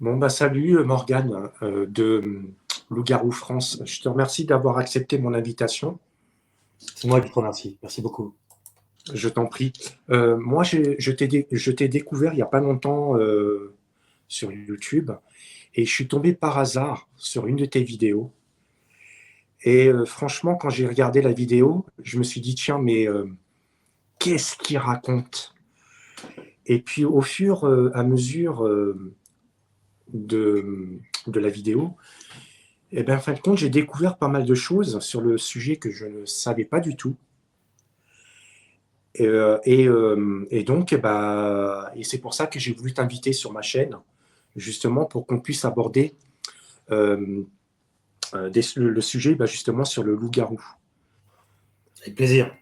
Bon, bah, salut Morgane de Loup-Garou France. Je te remercie d'avoir accepté mon invitation. C'est moi qui te remercie. Merci beaucoup. Je t'en prie. Moi, je t'ai découvert il n'y a pas longtemps sur YouTube et je suis tombé par hasard sur une de tes vidéos. Et franchement, quand j'ai regardé la vidéo, je me suis dit, tiens, mais qu'est-ce qu'il raconte? Et puis, au fur et à mesure de la vidéo, et ben, en fin de compte, j'ai découvert pas mal de choses sur le sujet que je ne savais pas du tout. Et donc, et c'est pour ça que j'ai voulu t'inviter sur ma chaîne, justement pour qu'on puisse aborder euh, le sujet justement sur le loup-garou. Avec plaisir.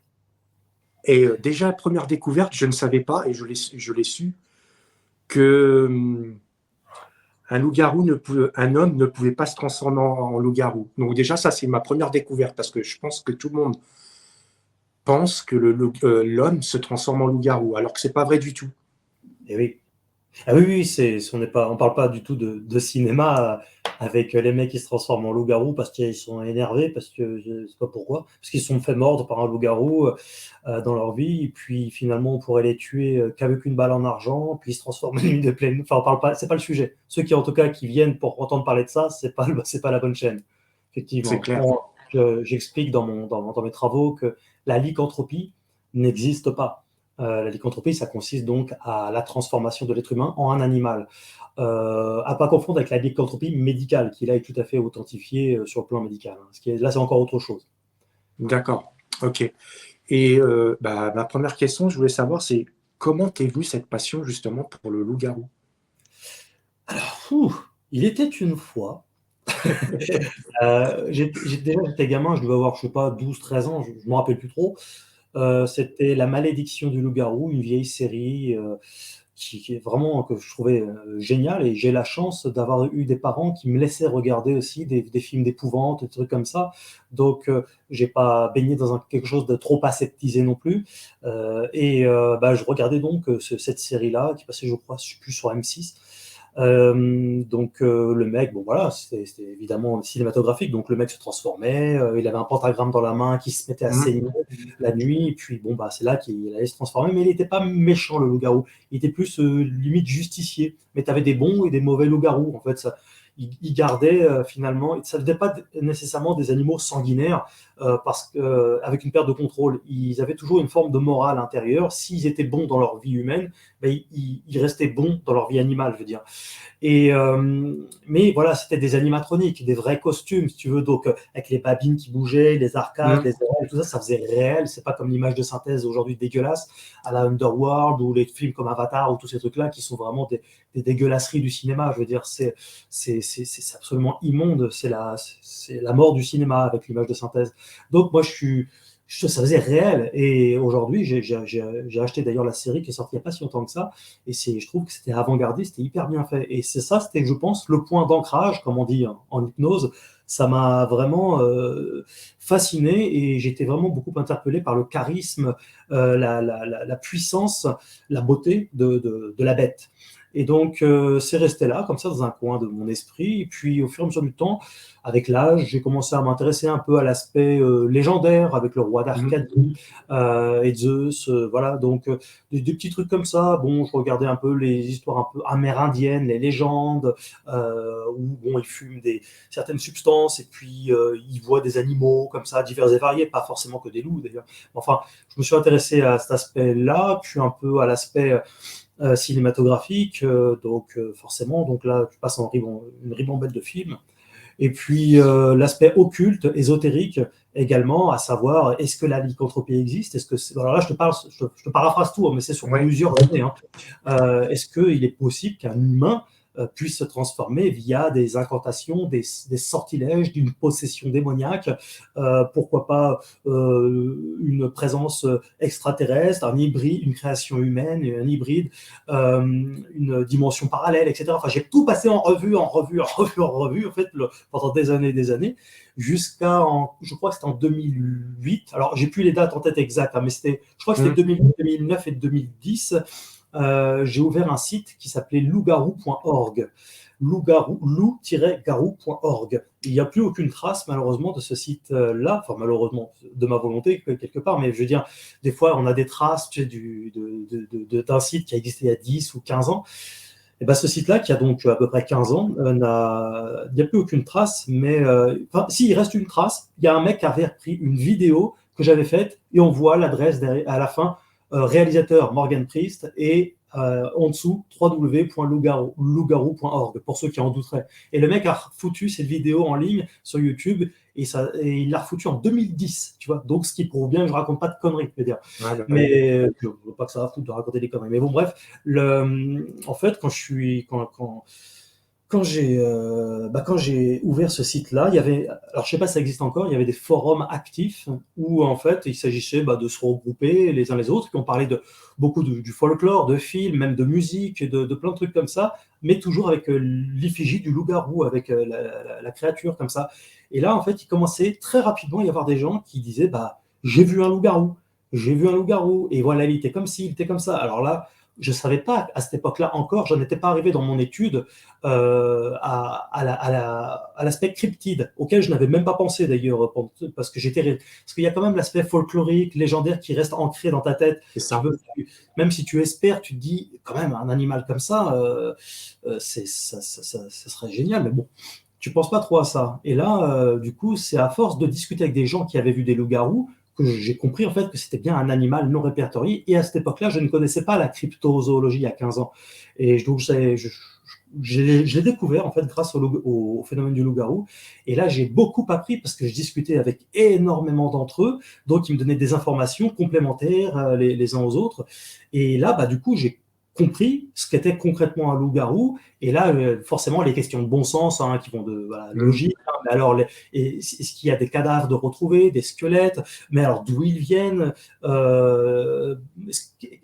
Et déjà, première découverte, je ne savais pas, et je l'ai su, que un loup-garou un homme ne pouvait pas se transformer en loup-garou. Donc déjà, ça, c'est ma première découverte, parce que je pense que tout le monde pense que l'homme se transforme en loup-garou, alors que c'est pas vrai du tout. Et oui. Ah oui, oui, on parle pas du tout de cinéma avec les mecs qui se transforment en loup-garou parce qu'ils sont énervés, parce que je sais pas pourquoi, parce qu'ils se sont fait mordre par un loup-garou dans leur vie, et puis finalement on pourrait les tuer qu'avec une balle en argent, puis ils se transforment en une de pleine. Enfin, on parle pas, c'est pas le sujet. Ceux qui en tout cas qui viennent pour entendre parler de ça, c'est pas la bonne chaîne. C'est Effectivement, clair. j'explique dans mes travaux que la lycanthropie n'existe pas. La lycanthropie, ça consiste donc à la transformation de l'être humain en un animal. À pas confondre avec la lycanthropie médicale, qui là est tout à fait authentifiée sur le plan médical. Là, c'est encore autre chose. D'accord. OK. Et ma première question, je voulais savoir, c'est comment t'es venue cette passion justement pour le loup-garou? Il était une fois. J'étais gamin, je devais avoir, je sais pas, 12, 13 ans, je ne me rappelle plus trop. C'était La Malédiction du loup-garou, une vieille série qui est vraiment que je trouvais géniale. Et j'ai la chance d'avoir eu des parents qui me laissaient regarder aussi des films d'épouvante, des trucs comme ça. Donc, j'ai pas baigné dans quelque chose de trop aseptisé non plus. Je regardais donc cette série-là qui passait, je crois, je sais plus sur M6. Le mec, bon voilà, c'était évidemment cinématographique, donc le mec se transformait, il avait un pentagramme dans la main qui se mettait à Mmh. saigner la nuit, et puis bon bah c'est là qu'il allait se transformer, mais il n'était pas méchant le loup-garou, il était plus limite justicier, mais tu avais des bons et des mauvais loups-garous, en fait, ça, il gardait finalement, ça ne venait pas nécessairement des animaux sanguinaires, parce qu'avec une perte de contrôle, ils avaient toujours une forme de morale intérieure, s'ils étaient bons dans leur vie humaine, ben, ils restaient bons dans leur vie animale, je veux dire. Mais voilà, c'était des animatroniques, des vrais costumes, si tu veux, donc avec les babines qui bougeaient, les arcades, Mmh. les oreilles, tout ça, ça faisait réel. C'est pas comme l'image de synthèse aujourd'hui dégueulasse à la Underworld ou les films comme Avatar ou tous ces trucs-là qui sont vraiment des dégueulasseries du cinéma. Je veux dire, c'est absolument immonde. C'est la mort du cinéma avec l'image de synthèse. Donc moi, ça faisait réel. Et aujourd'hui, j'ai acheté d'ailleurs la série qui est sortie il n'y a pas si longtemps que ça. Et je trouve que c'était avant-gardiste, c'était hyper bien fait. Et c'était, je pense, le point d'ancrage, comme on dit en hypnose. Ça m'a vraiment fasciné et j'étais vraiment beaucoup interpellé par le charisme, la puissance, la beauté de la bête. Et donc, c'est resté là, comme ça, dans un coin de mon esprit. Et puis, au fur et à mesure du temps, avec l'âge, j'ai commencé à m'intéresser un peu à l'aspect légendaire, avec le roi Mmh. d'Arcadie et Zeus. Voilà, donc des petits trucs comme ça. Bon, je regardais un peu les histoires un peu amérindiennes, les légendes, où bon, ils fument certaines substances et puis ils voient des animaux comme ça, divers et variés, pas forcément que des loups d'ailleurs. Enfin, je me suis intéressé à cet aspect-là, puis un peu à l'aspect cinématographique, forcément, donc là, tu passes une ribambelle de films. Et puis l'aspect occulte, ésotérique également, à savoir est-ce que la lycanthropie existe. Alors là, je te paraphrase tout, hein, mais c'est sur Ouais. plusieurs années. Hein. Est-ce qu'il est possible qu'un humain puisse se transformer via des incantations, des sortilèges, d'une possession démoniaque, pourquoi pas une présence extraterrestre, un hybride, une création humaine, un hybride, une dimension parallèle, etc. Enfin, j'ai tout passé en revue, en fait, pendant des années, je crois que c'était en 2008. Alors, j'ai plus les dates en tête exactes, hein, mais je crois que c'était Mmh. 2008, 2009 et 2010. j'ai ouvert un site qui s'appelait loup-garou.org. Loup-garou.org. Il n'y a plus aucune trace, malheureusement, de ce site-là. Enfin, malheureusement, de ma volonté, quelque part. Mais je veux dire, des fois, on a des traces, tu sais, d'un site qui a existé il y a 10 ou 15 ans. Et ben, ce site-là, qui a donc à peu près 15 ans, il n'y a plus aucune trace. Mais si, il reste une trace. Il y a un mec qui avait repris une vidéo que j'avais faite et on voit l'adresse à la fin, réalisateur Morgan Priest, et en dessous www.lougarou.org pour ceux qui en douteraient. Et le mec a foutu cette vidéo en ligne sur YouTube et il l'a refoutu en 2010, tu vois. Donc ce qui prouve bien que je raconte pas de conneries, je veux dire. Ouais, bah, Mais je ne veux pas que ça va foutre de raconter des conneries. Mais bon, bref, en fait, quand j'ai ouvert ce site-là, il y avait, alors je sais pas si ça existe encore, il y avait des forums actifs où en fait il s'agissait de se regrouper les uns les autres, puis on parlait de beaucoup du folklore, de films, même de musique, de plein de trucs comme ça, mais toujours avec l'effigie du loup-garou, avec la créature comme ça. Et là, en fait, il commençait très rapidement à y avoir des gens qui disaient, j'ai vu un loup-garou, j'ai vu un loup-garou, et voilà, il était comme ci, il était comme ça. Alors là, je ne savais pas à cette époque-là encore, je n'étais pas arrivé dans mon étude à l'aspect cryptide, auquel je n'avais même pas pensé d'ailleurs, parce qu'il y a quand même l'aspect folklorique, légendaire qui reste ancré dans ta tête. c'est ça. Même si tu espères, tu te dis quand même un animal comme ça, ça serait génial, mais bon. Tu penses pas trop à ça. Et là, du coup, c'est à force de discuter avec des gens qui avaient vu des loups-garous que j'ai compris en fait que c'était bien un animal non répertorié. Et à cette époque-là, je ne connaissais pas la cryptozoologie il y a 15 ans. Et donc, je l'ai découvert en fait grâce au phénomène du loup-garou. Et là, j'ai beaucoup appris parce que je discutais avec énormément d'entre eux. Donc, ils me donnaient des informations complémentaires les uns aux autres. Et là, du coup, j'ai compris ce qu'était concrètement un loup-garou. Et là, forcément, les questions de bon sens qui vont de logique. Mais alors, est-ce qu'il y a des cadavres de retrouvés, des squelettes? Mais alors, d'où ils viennent?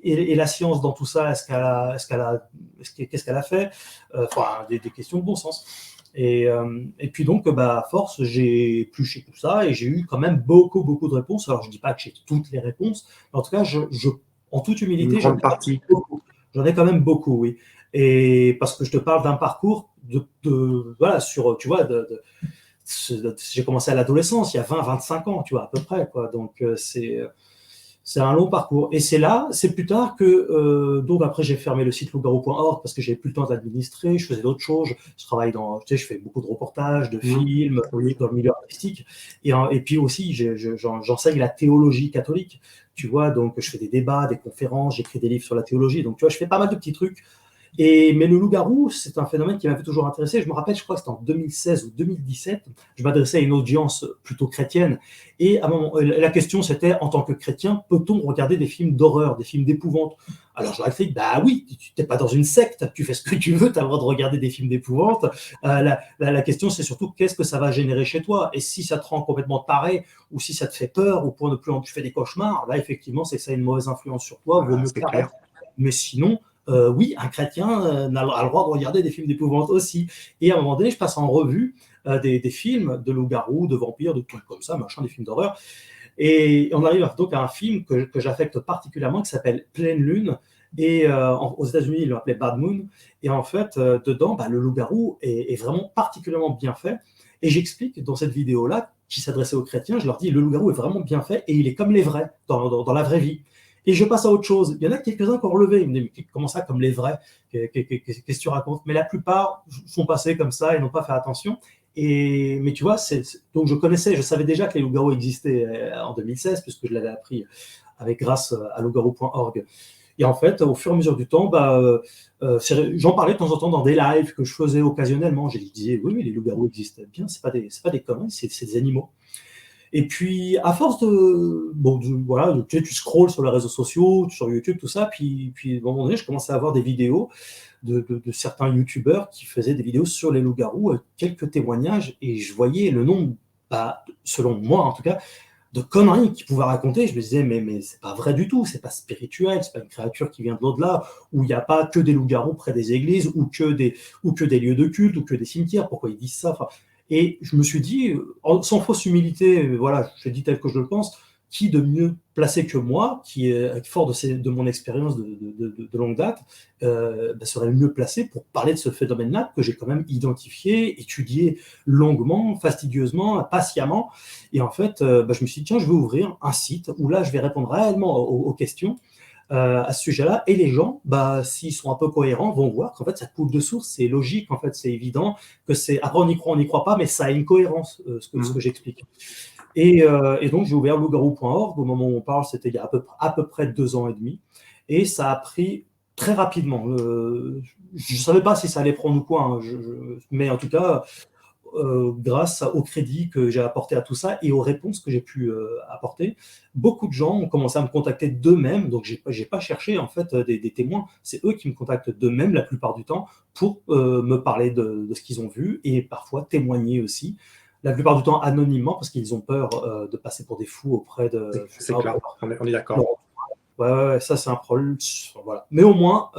Et la science dans tout ça, qu'est-ce qu'elle a fait? Enfin, des questions de bon sens. Et puis donc, à force, j'ai épluché tout ça et j'ai eu quand même beaucoup, beaucoup de réponses. Alors, je ne dis pas que j'ai toutes les réponses, mais en tout cas, en toute humilité, Une grande partie. J'en ai quand même beaucoup, oui. Et parce que je te parle d'un parcours voilà, tu vois, j'ai commencé à l'adolescence, il y a 20-25 ans, tu vois, à peu près, quoi. Donc, c'est un long parcours. Et c'est plus tard que, donc après, j'ai fermé le site loup-garou.org parce que j'avais plus le temps d'administrer, je faisais d'autres choses. Je travaille je fais beaucoup de reportages, de films, dans le milieu artistique. Et puis aussi, j'enseigne la théologie catholique, tu vois, donc je fais des débats, des conférences, j'écris des livres sur la théologie. Donc, tu vois, je fais pas mal de petits trucs. Mais le loup-garou, c'est un phénomène qui m'avait toujours intéressé. Je me rappelle, je crois que c'était en 2016 ou 2017, je m'adressais à une audience plutôt chrétienne. Et à un moment, la question, c'était, en tant que chrétien, peut-on regarder des films d'horreur, des films d'épouvante? Alors, je leur ai fait, oui, tu n'es pas dans une secte, tu fais ce que tu veux, tu as le droit de regarder des films d'épouvante. La question, c'est surtout, qu'est-ce que ça va générer chez toi? Et si ça te rend complètement taré, ou si ça te fait peur, au point de plus en tu fais des cauchemars, là, effectivement, c'est que ça a une mauvaise influence sur toi, vaut mieux t'arrêter. Mais sinon, oui, un chrétien a le droit de regarder des films d'épouvante aussi. Et à un moment donné, je passe en revue des films de loups-garous, de vampires, de trucs comme ça, machin, des films d'horreur. Et on arrive donc à un film que j'affecte particulièrement qui s'appelle Pleine Lune. Et aux États-Unis, ils l'ont appelé Bad Moon. Et en fait, dedans, le loup-garou est vraiment particulièrement bien fait. Et j'explique dans cette vidéo-là, qui s'adressait aux chrétiens, je leur dis, le loup-garou est vraiment bien fait et il est comme les vrais, dans la vraie vie. Et je passe à autre chose. Il y en a quelques-uns qui ont relevé. Ils me disent, mais comment ça, comme les vrais? Qu'est-ce que tu racontes? Mais la plupart sont passés comme ça et n'ont pas fait attention. Mais tu vois, donc je savais déjà que les loups-garous existaient en 2016, puisque je l'avais appris grâce à loup-garou.org. Et en fait, au fur et à mesure du temps, j'en parlais de temps en temps dans des lives que je faisais occasionnellement. Je disais, oui, les loups-garous existent bien, c'est pas des conneries, c'est des animaux. Et puis, à force voilà, tu scrolles sur les réseaux sociaux, sur YouTube, tout ça, puis à un moment donné, je commençais à avoir des vidéos de certains youtubeurs qui faisaient des vidéos sur les loups-garous, quelques témoignages, et je voyais le nombre, selon moi en tout cas, de conneries qu'ils pouvaient raconter. Je me disais, mais c'est pas vrai du tout, c'est pas spirituel, c'est pas une créature qui vient de l'au-delà, où il n'y a pas que des loups-garous près des églises, ou que des lieux de culte, ou que des cimetières. Pourquoi ils disent ça? Et je me suis dit, sans fausse humilité, voilà, je dis tel que je le pense, qui de mieux placé que moi, qui est fort de mon expérience de longue date, serait le mieux placé pour parler de ce phénomène-là que j'ai quand même identifié, étudié longuement, fastidieusement, patiemment. Et en fait, je me suis dit, tiens, je vais ouvrir un site où là, je vais répondre réellement aux questions à ce sujet-là. Et les gens, s'ils sont un peu cohérents, vont voir qu'en fait, ça coule de source, c'est logique, en fait, c'est évident, que c'est. Après, on n'y croit pas, mais ça a une cohérence, ce que j'explique. Et donc, j'ai ouvert loup-garou.org. Au moment où on parle, c'était il y a à peu près 2 ans et demi. Et ça a pris très rapidement. Je ne savais pas si ça allait prendre ou quoi, hein, mais en tout cas, grâce au crédit que j'ai apporté à tout ça et aux réponses que j'ai pu apporter, beaucoup de gens ont commencé à me contacter d'eux-mêmes. Donc, j'ai pas cherché en fait des témoins. C'est eux qui me contactent d'eux-mêmes la plupart du temps pour me parler de ce qu'ils ont vu et parfois témoigner aussi. La plupart du temps anonymement parce qu'ils ont peur de passer pour des fous auprès de. C'est clair, on est d'accord. Ouais, ça c'est un problème. Voilà. Mais au moins,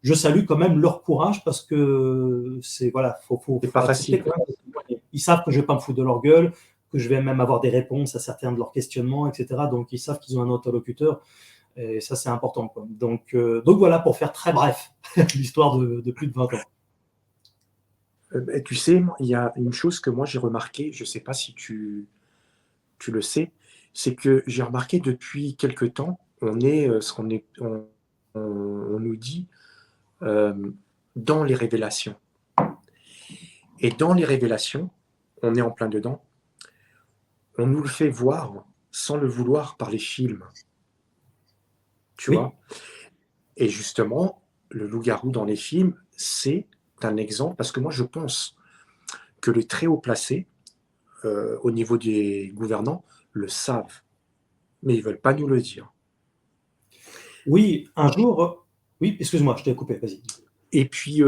je salue quand même leur courage parce que c'est voilà, faut C'est pas facile. quand même. Ils savent que je vais pas me foutre de leur gueule, que je vais même avoir des réponses à certains de leurs questionnements, etc. Donc ils savent qu'ils ont un interlocuteur et ça c'est important, quoi. Donc voilà pour faire très bref l'histoire de plus de 20 ans. Tu sais, il y a une chose que moi j'ai remarqué, je ne sais pas si tu le sais, c'est que j'ai remarqué depuis quelque temps, on est ce qu'on est, on nous dit dans les révélations. Et dans les révélations, on est en plein dedans, on nous le fait voir sans le vouloir par les films. Tu Oui. vois? Et justement, le loup-garou dans les films, c'est un exemple, parce que moi je pense que les très haut placés, au niveau des gouvernants, le savent, mais ils ne veulent pas nous le dire. Oui, un jour. Oui, excuse-moi, je t'ai coupé, vas-y. Et puis,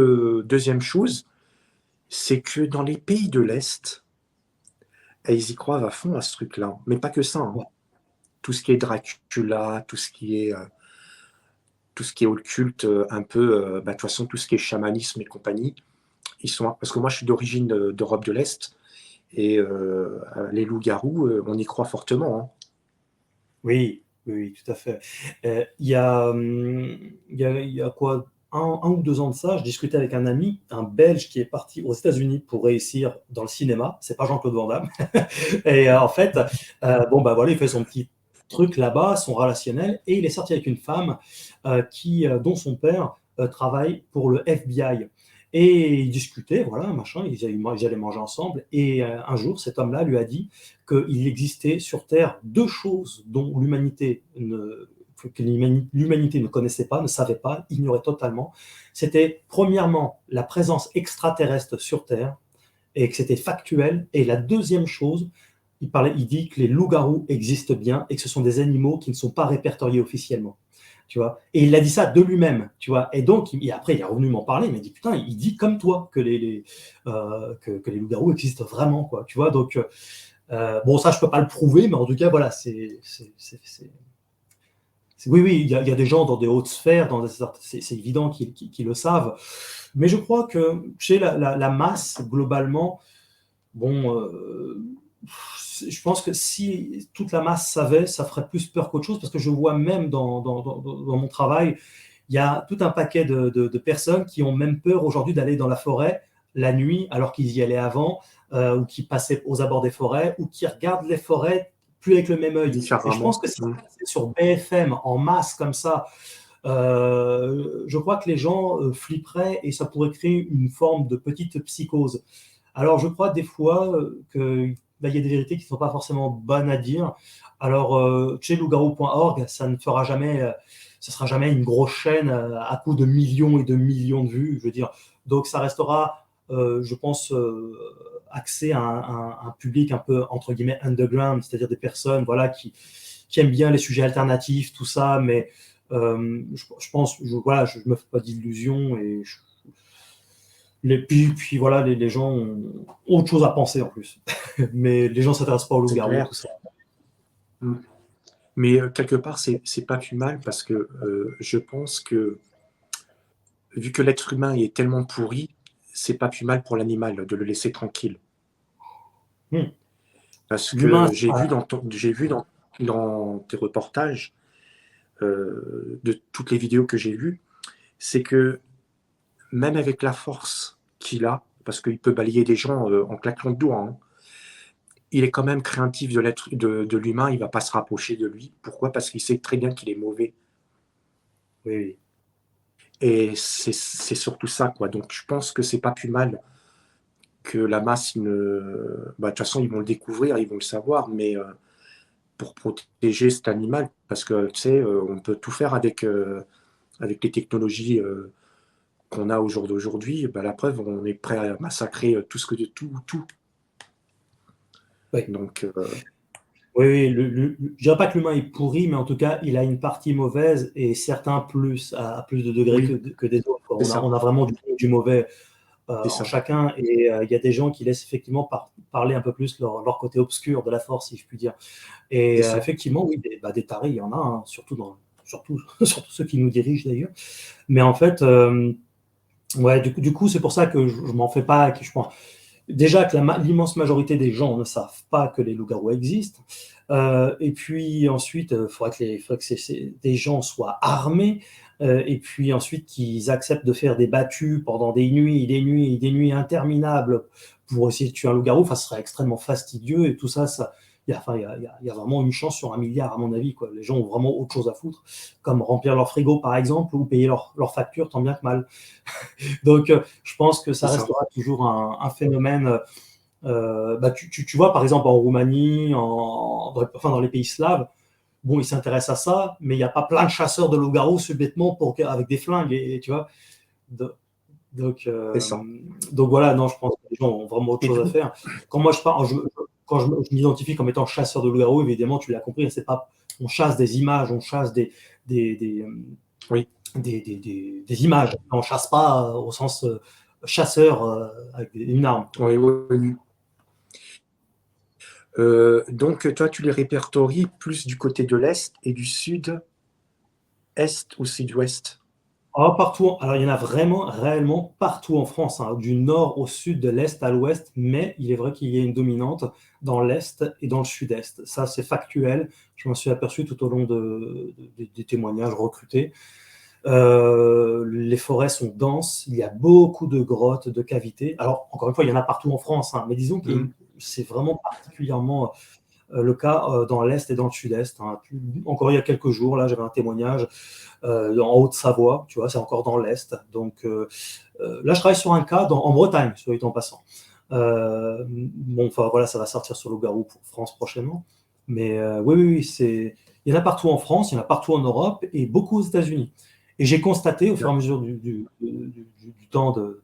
deuxième chose, c'est que dans les pays de l'Est, ils y croient à fond à ce truc-là. Mais pas que ça, hein. Ouais. Tout ce qui est Dracula, tout ce qui est occulte, un peu, de toute façon, tout ce qui est chamanisme et compagnie, ils sont. Parce que moi, je suis d'origine d'Europe de l'Est, et les loups-garous, on y croit fortement, hein. Oui, oui, tout à fait. Il y a quoi, un ou 2 ans de ça, je discutais avec un ami, un Belge qui est parti aux États-Unis pour réussir dans le cinéma. C'est pas Jean-Claude Van Damme. Et en fait, voilà, il fait son petit truc là-bas, son relationnel, et il est sorti avec une femme dont son père travaille pour le FBI. Et ils discutaient, voilà, machin, ils allaient manger ensemble. Et un jour, cet homme-là lui a dit qu'il existait sur Terre 2 choses dont l'humanité ne connaissait pas, ne savait pas, ignorait totalement. C'était premièrement la présence extraterrestre sur Terre et que c'était factuel. Et la deuxième chose, il dit que les loups-garous existent bien et que ce sont des animaux qui ne sont pas répertoriés officiellement. Tu vois, et il a dit ça de lui-même, tu vois, et donc après il est revenu m'en parler, il m'a dit putain, il dit comme toi que les loups-garous existent vraiment, quoi, tu vois, donc bon, ça je peux pas le prouver, mais en tout cas voilà, oui, il y a des gens dans des hautes sphères, c'est évident qu'ils le savent, mais je crois que chez la masse globalement, bon, je pense que si toute la masse savait, ça ferait plus peur qu'autre chose, parce que je vois même dans mon travail, il y a tout un paquet de personnes qui ont même peur aujourd'hui d'aller dans la forêt la nuit, alors qu'ils y allaient avant, ou qui passaient aux abords des forêts, ou qui regardent les forêts plus avec le même œil. Et je pense que si c'est sur BFM en masse comme ça, je crois que les gens flipperaient et ça pourrait créer une forme de petite psychose. Alors, je crois des fois qu'il y a des vérités qui ne sont pas forcément bonnes à dire. Alors, chez loup-garou.org, ça ne fera jamais, ça sera jamais une grosse chaîne à coup de millions et de millions de vues, je veux dire. Donc, ça restera, je pense, axé à un public un peu, entre guillemets, underground, c'est-à-dire des personnes voilà, qui aiment bien les sujets alternatifs, tout ça, mais je pense, voilà, je ne me fais pas d'illusions et puis voilà, les gens ont autre chose à penser en plus. Mais les gens ne s'intéressent pas aux loups-garous, tout ça. Mais quelque part, c'est pas plus mal parce que je pense que vu que l'être humain est tellement pourri, c'est pas plus mal pour l'animal de le laisser tranquille. Parce que j'ai vu dans dans tes reportages, de toutes les vidéos que j'ai vues, c'est que même avec la force qu'il a, parce qu'il peut balayer des gens en claquant de doigts, hein, il est quand même craintif de l'humain, il va pas se rapprocher de lui. Pourquoi? Parce qu'il sait très bien qu'il est mauvais. Oui, oui. Et c'est surtout ça, quoi. Donc je pense que c'est pas plus mal que la masse ne. Bah, de toute façon, ils vont le découvrir, ils vont le savoir, mais pour protéger cet animal, parce que tu sais, on peut tout faire avec les technologies qu'on a au jour d'aujourd'hui. Bah, la preuve, on est prêt à massacrer tout ce que tout. Oui. Donc, Oui, oui, je dirais pas que l'humain est pourri, mais en tout cas, il a une partie mauvaise et certains plus, à plus de degrés oui, que des autres, quoi. c'est ça, On a vraiment du mauvais c'est en ça, chacun et il y a des gens qui laissent effectivement parler un peu plus leur côté obscur de la force, si je puis dire. Et c'est ça. effectivement, oui, des tarés, il y en a, hein, surtout, surtout ceux qui nous dirigent d'ailleurs. Mais en fait, ouais, du coup, c'est pour ça que je m'en fais pas, que je pense. Déjà que l'immense majorité des gens ne savent pas que les loups-garous existent. Et puis ensuite, il faudrait que des gens soient armés. Et puis ensuite, qu'ils acceptent de faire des battues pendant des nuits, des nuits, des nuits interminables pour essayer de tuer un loup-garou. Enfin, ce serait extrêmement fastidieux. Et tout ça, il y a vraiment une chance sur un milliard, à mon avis, quoi. Les gens ont vraiment autre chose à foutre, comme remplir leur frigo, par exemple, ou payer leur facture, tant bien que mal. Donc, je pense que C'est ça ça. restera toujours un phénomène. Bah, tu vois, par exemple, en Roumanie, enfin, dans les pays slaves, bon, ils s'intéressent à ça, mais il n'y a pas plein de chasseurs de loups-garous subitement avec des flingues, et tu vois. De- donc, C'est ça. donc voilà, non, je pense que les gens ont vraiment autre Et chose à vous? faire. Quand moi je parle, quand je m'identifie comme étant chasseur de loups-garous, évidemment, tu l'as compris, c'est pas, on chasse des images, on chasse des, des, Oui, des images. On chasse pas au sens chasseur avec une arme, quoi. oui, oui, oui. Donc, toi, tu les répertories plus du côté de l'Est et du Sud-Est ou Sud-Ouest? Oh, partout, alors il y en a vraiment, réellement partout en France, hein, du nord au sud, de l'est à l'ouest, mais il est vrai qu'il y a une dominante dans l'est et dans le sud-est. Ça, c'est factuel. Je m'en suis aperçu tout au long des témoignages recrutés. Les forêts sont denses, il y a beaucoup de grottes, de cavités. Alors, encore une fois, il y en a partout en France, hein, mais disons que Mmh. c'est vraiment particulièrement le cas dans l'Est et dans le Sud-Est, hein. Encore il y a quelques jours, là, j'avais un témoignage en Haute-Savoie, tu vois, c'est encore dans l'Est. Donc là, je travaille sur un cas en Bretagne, soit dit en passant. Bon, enfin voilà, ça va sortir sur Loup-garou pour France prochainement. Mais oui, oui, oui, il y en a partout en France, il y en a partout en Europe et beaucoup aux États-Unis. Et j'ai constaté au fur et à mesure du temps de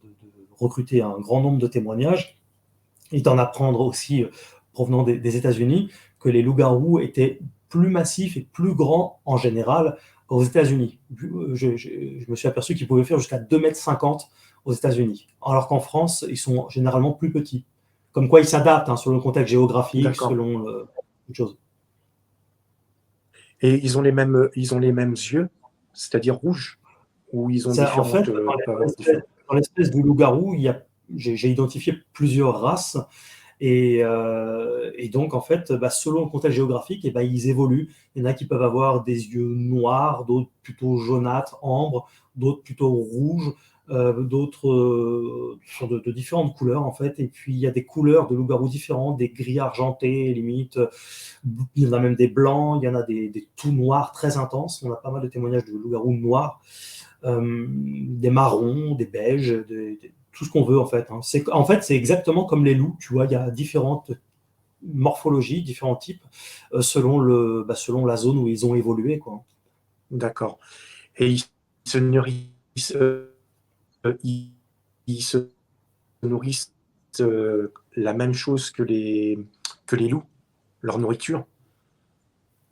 recruter un grand nombre de témoignages et d'en apprendre aussi provenant des États-Unis, que les loups-garous étaient plus massifs et plus grands en général aux États-Unis. Je me suis aperçu qu'ils pouvaient faire jusqu'à 2,50 m aux États-Unis, alors qu'en France, ils sont généralement plus petits. Comme quoi, ils s'adaptent hein, selon le contexte géographique, D'accord. selon toute chose. Et ils ont les mêmes yeux, c'est-à-dire rouges, ou ils ont En fait, différentes, pas différentes. dans l'espèce de loup-garou, j'ai identifié plusieurs races. Et donc, en fait, bah, selon le contexte géographique, et bah, ils évoluent. Il y en a qui peuvent avoir des yeux noirs, d'autres plutôt jaunâtres, ambre, d'autres plutôt rouges, d'autres sont de différentes couleurs, en fait. Et puis, il y a des couleurs de loup-garou différentes, des gris argentés, limite. Il y en a même des blancs, il y en a des tout noirs très intenses. On a pas mal de témoignages de loup-garou noirs, des marrons, des beiges, tout ce qu'on veut en fait, hein. En fait, c'est exactement comme les loups, tu vois, il y a différentes morphologies, différents types, selon la zone où ils ont évolué, quoi. D'accord. Et ils se nourrissent, ils ils se nourrissent, la même chose que les loups, leur nourriture?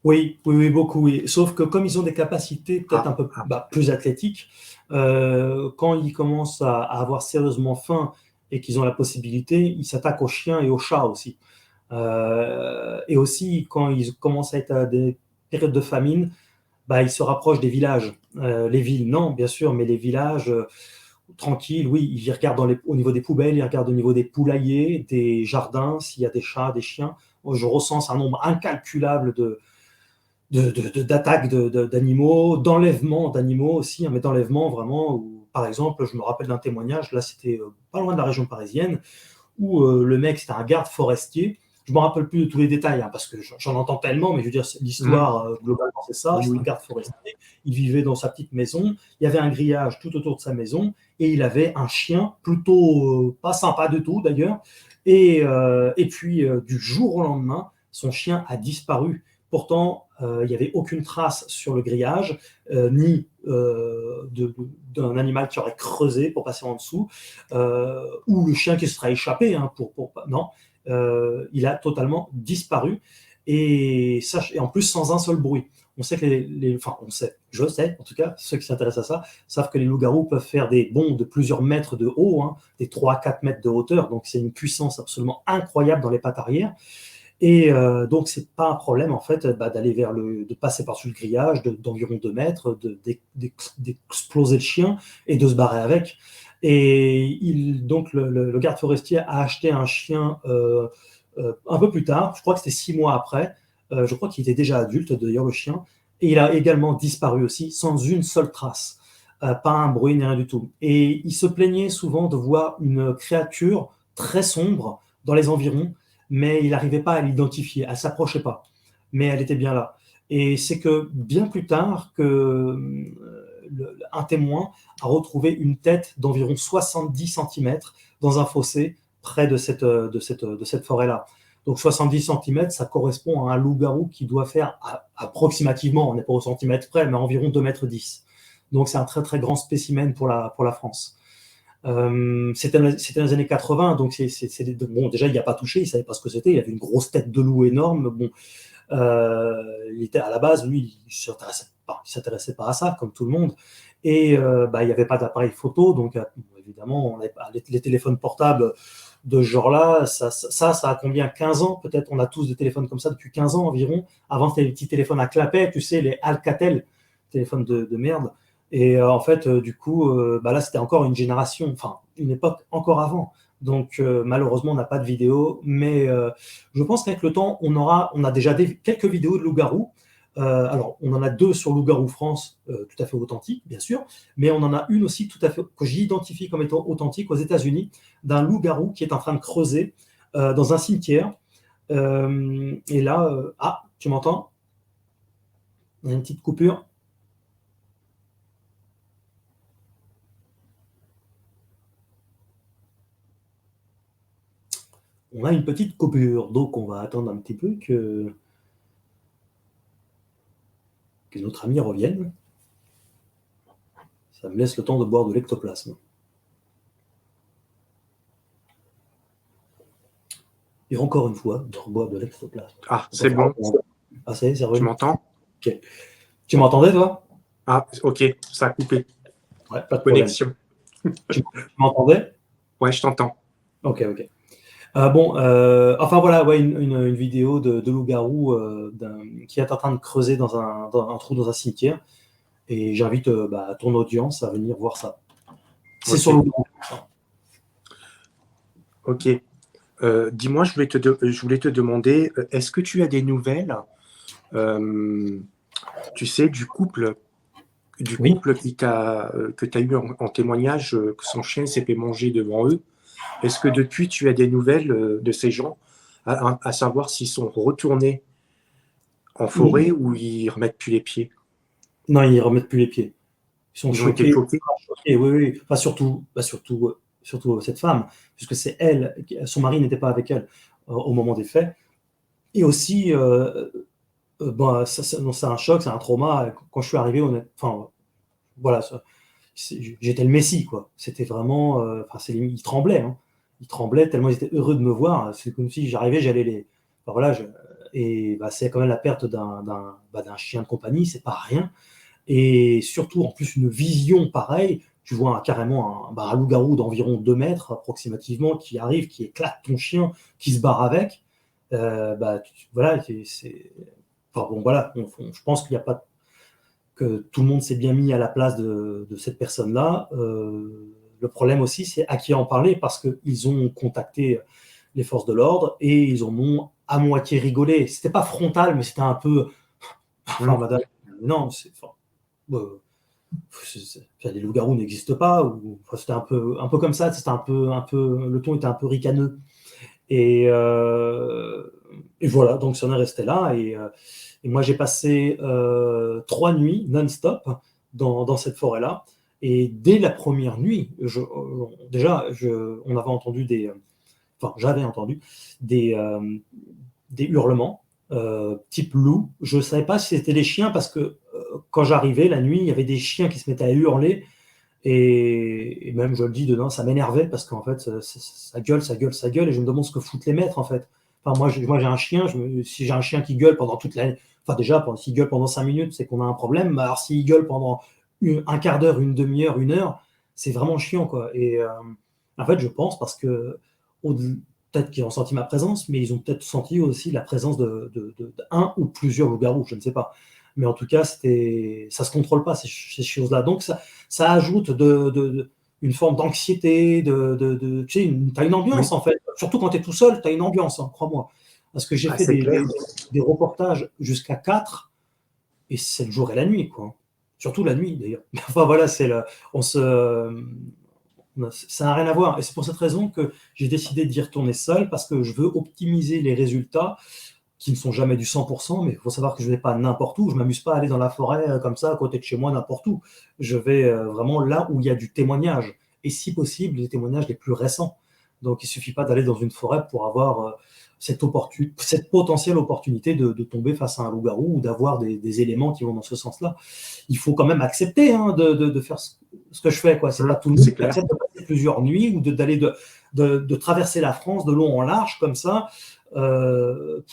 Oui, oui, oui, beaucoup, oui. Sauf que comme ils ont des capacités peut-être un Ah, peu ah, bah, plus athlétiques, quand ils commencent à avoir sérieusement faim et qu'ils ont la possibilité, ils s'attaquent aux chiens et aux chats aussi. Et aussi, quand ils commencent à être à des périodes de famine, bah, ils se rapprochent des villages. Les villes, non, bien sûr, mais les villages, tranquilles, oui, ils regardent au niveau des poubelles, ils regardent au niveau des poulaillers, des jardins, s'il y a des chats, des chiens. Moi, je recense un nombre incalculable d'attaques d'animaux, d'enlèvement d'animaux aussi, mais d'enlèvement vraiment, où, par exemple, je me rappelle d'un témoignage, là c'était pas loin de la région parisienne, où le mec c'était un garde forestier. Je me rappelle plus de tous les détails, parce que j'en entends tellement, mais je veux dire, l'histoire globalement c'est ça, Oui, c'est oui. un garde forestier, il vivait dans sa petite maison, il y avait un grillage tout autour de sa maison, et il avait un chien plutôt pas sympa du tout d'ailleurs, et puis du jour au lendemain, son chien a disparu. Pourtant, il n'y avait aucune trace sur le grillage, ni d'un animal qui aurait creusé pour passer en dessous, ou le chien qui se serait échappé. Non, il a totalement disparu. Et en plus, sans un seul bruit. On sait que je sais, en tout cas, ceux qui s'intéressent à ça, savent que les loups-garous peuvent faire des bonds de plusieurs mètres de haut, des 3-4 mètres de hauteur. Donc, c'est une puissance absolument incroyable dans les pattes arrière. Et donc, c'est pas un problème, en fait, de passer par-dessus le grillage d'environ 2 mètres, d'exploser le chien et de se barrer avec. Et donc, le garde forestier a acheté un chien un peu plus tard, je crois que c'était 6 mois après. Je crois qu'il était déjà adulte, d'ailleurs, le chien. Et il a également disparu aussi, sans une seule trace. Pas un bruit, ni rien du tout. Et il se plaignait souvent de voir une créature très sombre dans les environs, mais il n'arrivait pas à l'identifier, elle ne s'approchait pas, mais elle était bien là. Et c'est que bien plus tard un témoin a retrouvé une tête d'environ 70 cm dans un fossé près de cette forêt-là. Donc 70 cm, ça correspond à un loup-garou qui doit faire approximativement, on n'est pas au centimètre près, mais environ 2,10 m. Donc c'est un très très grand spécimen pour la France. C'était dans les années 80, donc bon, déjà il n'y a pas touché, il ne savait pas ce que c'était, il avait une grosse tête de loup énorme. Bon, il était à la base, lui, il ne s'intéressait pas à ça, comme tout le monde. Et il n'y avait pas d'appareil photo, donc évidemment, les téléphones portables de ce genre-là, ça a combien, 15 ans peut-être? On a tous des téléphones comme ça depuis 15 ans environ. Avant, c'était les petits téléphones à clapet, tu sais, les Alcatel, téléphones de merde. Et en fait, du coup, là, c'était encore une génération, enfin, une époque encore avant. Donc, malheureusement, on n'a pas de vidéo, mais je pense qu'avec le temps, on a déjà quelques vidéos de loup-garou. Alors, on en a 2 sur Loup-garou France, tout à fait authentiques, bien sûr, mais on en a une aussi tout à fait que j'identifie comme étant authentique aux États-Unis, d'un loup-garou qui est en train de creuser dans un cimetière. Et là, tu m'entends? Il y a une petite coupure. On a une petite coupure, donc on va attendre un petit peu que notre ami revienne. Ça me laisse le temps de boire de l'ectoplasme. Et encore une fois, de reboire de l'ectoplasme. Ah, c'est bon. Ah, c'est revenu. Tu m'entends? Ok. Tu m'entendais, toi? Ah, ok, ça a coupé. Ouais, pas de Connexion. Tu m'entendais? Ouais, je t'entends. Ok. Enfin voilà, ouais, une vidéo de loup-garou qui est en train de creuser dans un trou dans un cimetière. Et j'invite ton audience à venir voir ça. C'est sur loup-garou. Ok. Dis-moi, je voulais te demander, est-ce que tu as des nouvelles, tu sais, du couple que tu as eu en témoignage, que son chien s'est fait manger devant eux? Est-ce que depuis, tu as des nouvelles de ces gens, à savoir s'ils sont retournés en forêt ou ils remettent plus les pieds? Non, ils ne remettent plus les pieds. Ils sont Ont été choqués. Oui. Enfin, surtout cette femme, puisque c'est elle, son mari n'était pas avec elle au moment des faits. Et aussi, c'est un choc, c'est un trauma. Quand je suis arrivé, j'étais le messie, quoi. C'était vraiment, ils tremblaient, hein. Ils tremblaient tellement ils étaient heureux de me voir. C'est comme si j'arrivais, j'allais les, c'est quand même la perte d'un chien de compagnie, c'est pas rien. Et surtout, en plus, une vision pareille, tu vois carrément un loup-garou d'environ 2 mètres approximativement qui arrive, qui éclate ton chien, qui se barre avec. Je pense qu'il n'y a pas que tout le monde s'est bien mis à la place de cette personne-là. Le problème aussi, c'est à qui en parler, parce qu'ils ont contacté les forces de l'ordre et ils en ont à moitié rigolé. C'était pas frontal, mais c'était un peu Madame, non, euh, les loups-garous n'existent pas. C'était un peu comme ça. C'était le ton était un peu ricaneux. Et, euh, et voilà, donc ça en est resté là. Et moi, j'ai passé 3 nuits non-stop dans cette forêt-là. Et dès la première nuit, on avait entendu j'avais entendu des, euh, des hurlements type loup. Je ne savais pas si c'était des chiens parce que quand j'arrivais la nuit, il y avait des chiens qui se mettaient à hurler. Et même, je le dis dedans, ça m'énervait parce qu'en fait, ça gueule, ça gueule, ça gueule. Et je me demande ce que foutent les maîtres en fait. Enfin, moi, j'ai un chien. Si j'ai un chien qui gueule pendant toute la. Enfin, déjà, s'il gueule pendant 5 minutes, c'est qu'on a un problème. Mais alors, s'il gueule pendant un quart d'heure, une demi-heure, 1 heure, c'est vraiment chiant, quoi. Et en fait, je pense parce que peut-être qu'ils ont senti ma présence, mais ils ont peut-être senti aussi la présence d'un ou plusieurs loups-garous, je ne sais pas. Mais en tout cas, ça se contrôle pas, ces choses-là. Donc, ça ajoute une forme d'anxiété, tu sais, tu as une ambiance, Oui. en fait. Surtout quand tu es tout seul, tu as une ambiance, hein, crois-moi. Parce que j'ai fait C'est clair. des reportages jusqu'à 4, et c'est le jour et la nuit, quoi. Surtout la nuit, d'ailleurs. Enfin, voilà, on se, ça n'a rien à voir. Et c'est pour cette raison que j'ai décidé d'y retourner seul, parce que je veux optimiser les résultats qui ne sont jamais du 100%, mais il faut savoir que je ne vais pas n'importe où. Je ne m'amuse pas à aller dans la forêt comme ça, à côté de chez moi, n'importe où. Je vais vraiment là où il y a du témoignage. Et si possible, les témoignages les plus récents. Donc, il ne suffit pas d'aller dans une forêt pour avoir cette potentielle opportunité de tomber face à un loup-garou ou d'avoir des éléments qui vont dans ce sens-là. Il faut quand même accepter de faire ce que je fais, quoi. C'est pas tout le monde qui accepte de passer plusieurs nuits ou d'aller de traverser la France de long en large comme ça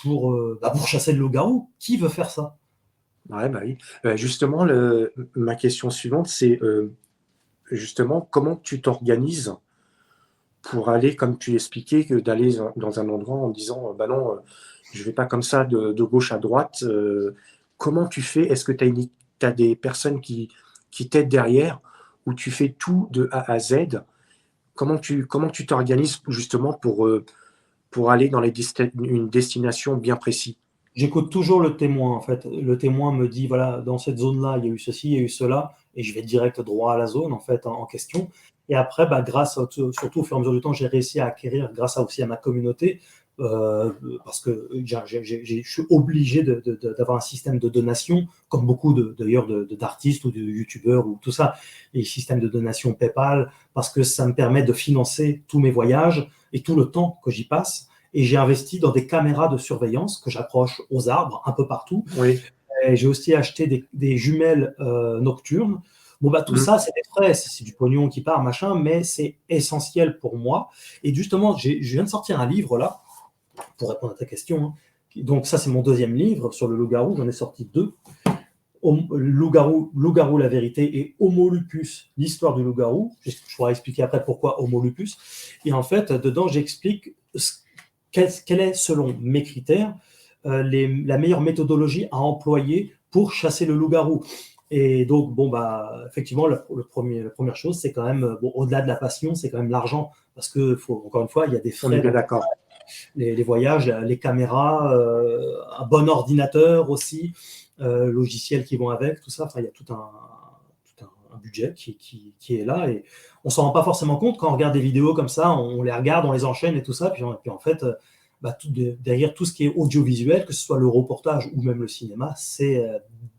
pour chasser le loup-garou. Qui veut faire ça? Ouais, bah oui. Justement, ma question suivante, c'est justement comment tu t'organises pour aller, comme tu expliquais, que d'aller dans un endroit en disant bah non, je vais pas comme ça de gauche à droite. Comment tu fais? Est-ce que tu as des personnes qui t'aident derrière ou tu fais tout de A à Z? Comment tu t'organises justement pour aller dans une destination bien précise? J'écoute toujours le témoin, en fait. Le témoin me dit, voilà, dans cette zone-là, il y a eu ceci, il y a eu cela, et je vais direct droit à la zone, en fait, en question. Et après, surtout au fur et à mesure du temps, j'ai réussi à acquérir, grâce aussi à ma communauté, parce que je suis obligé d'avoir un système de donation, comme beaucoup d'ailleurs d'artistes ou de youtubeurs ou tout ça, et système de donation PayPal, parce que ça me permet de financer tous mes voyages et tout le temps que j'y passe. Et j'ai investi dans des caméras de surveillance que j'accroche aux arbres un peu partout. Oui. Et j'ai aussi acheté des jumelles nocturnes. Bon, bah, tout ça, c'est des frais, c'est du pognon qui part, machin, mais c'est essentiel pour moi. Et justement, je viens de sortir un livre là, pour répondre à ta question, hein. Donc, ça, c'est mon deuxième livre sur le loup-garou. J'en ai sorti 2. Loup-garou, la vérité, et Homo lupus, l'histoire du loup-garou. Je pourrais expliquer après pourquoi Homo lupus. Et en fait, dedans, j'explique quelle est, selon mes critères, la meilleure méthodologie à employer pour chasser le loup-garou. Et donc, bon, bah, effectivement, la première chose, c'est quand même, bon, au-delà de la passion, c'est quand même l'argent. Parce que, encore une fois, il y a des frais. On est bien d'accord. Les voyages, les caméras, un bon ordinateur aussi, logiciels qui vont avec, tout ça. Enfin, il y a tout un budget qui est là, et on s'en rend pas forcément compte quand on regarde des vidéos comme ça, on les regarde, on les enchaîne et tout ça, puis en fait, derrière tout ce qui est audiovisuel, que ce soit le reportage ou même le cinéma, c'est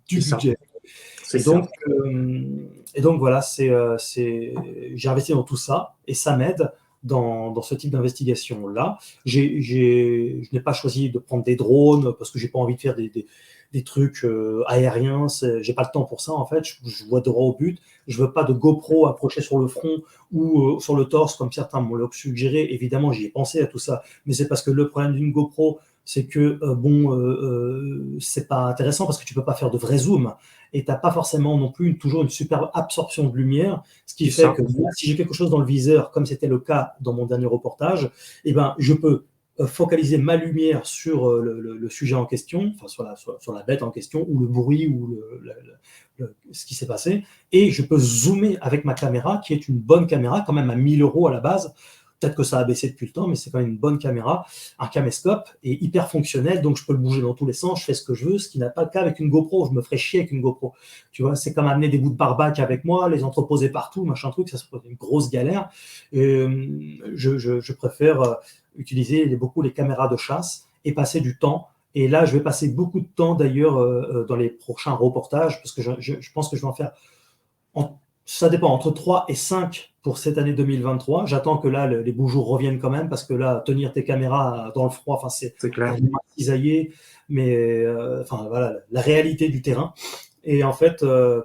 du budget. Et donc voilà, j'ai investi dans tout ça et ça m'aide dans ce type d'investigation-là. Je n'ai pas choisi de prendre des drones parce que j'ai pas envie de faire des trucs aériens. J'ai pas le temps pour ça, en fait. Je vois droit au but. Je veux pas de GoPro accroché sur le front ou sur le torse, comme certains m'ont suggéré. Évidemment, j'y ai pensé à tout ça, mais c'est parce que le problème d'une GoPro, c'est que c'est pas intéressant parce que tu peux pas faire de vrai zoom et t'as pas forcément non plus toujours une superbe absorption de lumière, ce qui fait que si j'ai quelque chose dans le viseur, comme c'était le cas dans mon dernier reportage, eh ben, je peux focaliser ma lumière sur le sujet en question, enfin sur la bête en question, ou le bruit, ou ce qui s'est passé, et je peux zoomer avec ma caméra, qui est une bonne caméra, quand même à 1 000 € à la base, peut-être que ça a baissé depuis le temps, mais c'est quand même une bonne caméra, un caméscope, et hyper fonctionnel, donc je peux le bouger dans tous les sens, je fais ce que je veux, ce qui n'a pas le cas avec une GoPro. Je me ferais chier avec une GoPro. Tu vois, c'est comme amener des bouts de barbac avec moi, les entreposer partout, machin truc, ça serait une grosse galère. Je préfère utiliser beaucoup les caméras de chasse et passer du temps. Et là, je vais passer beaucoup de temps d'ailleurs dans les prochains reportages, parce que je pense que je vais en faire, ça dépend, entre 3 et 5 pour cette année 2023. J'attends que là, les beaux jours reviennent quand même, parce que là, tenir tes caméras dans le froid, enfin, c'est clair. cisaillé, mais enfin, voilà, la réalité du terrain. Et en fait, je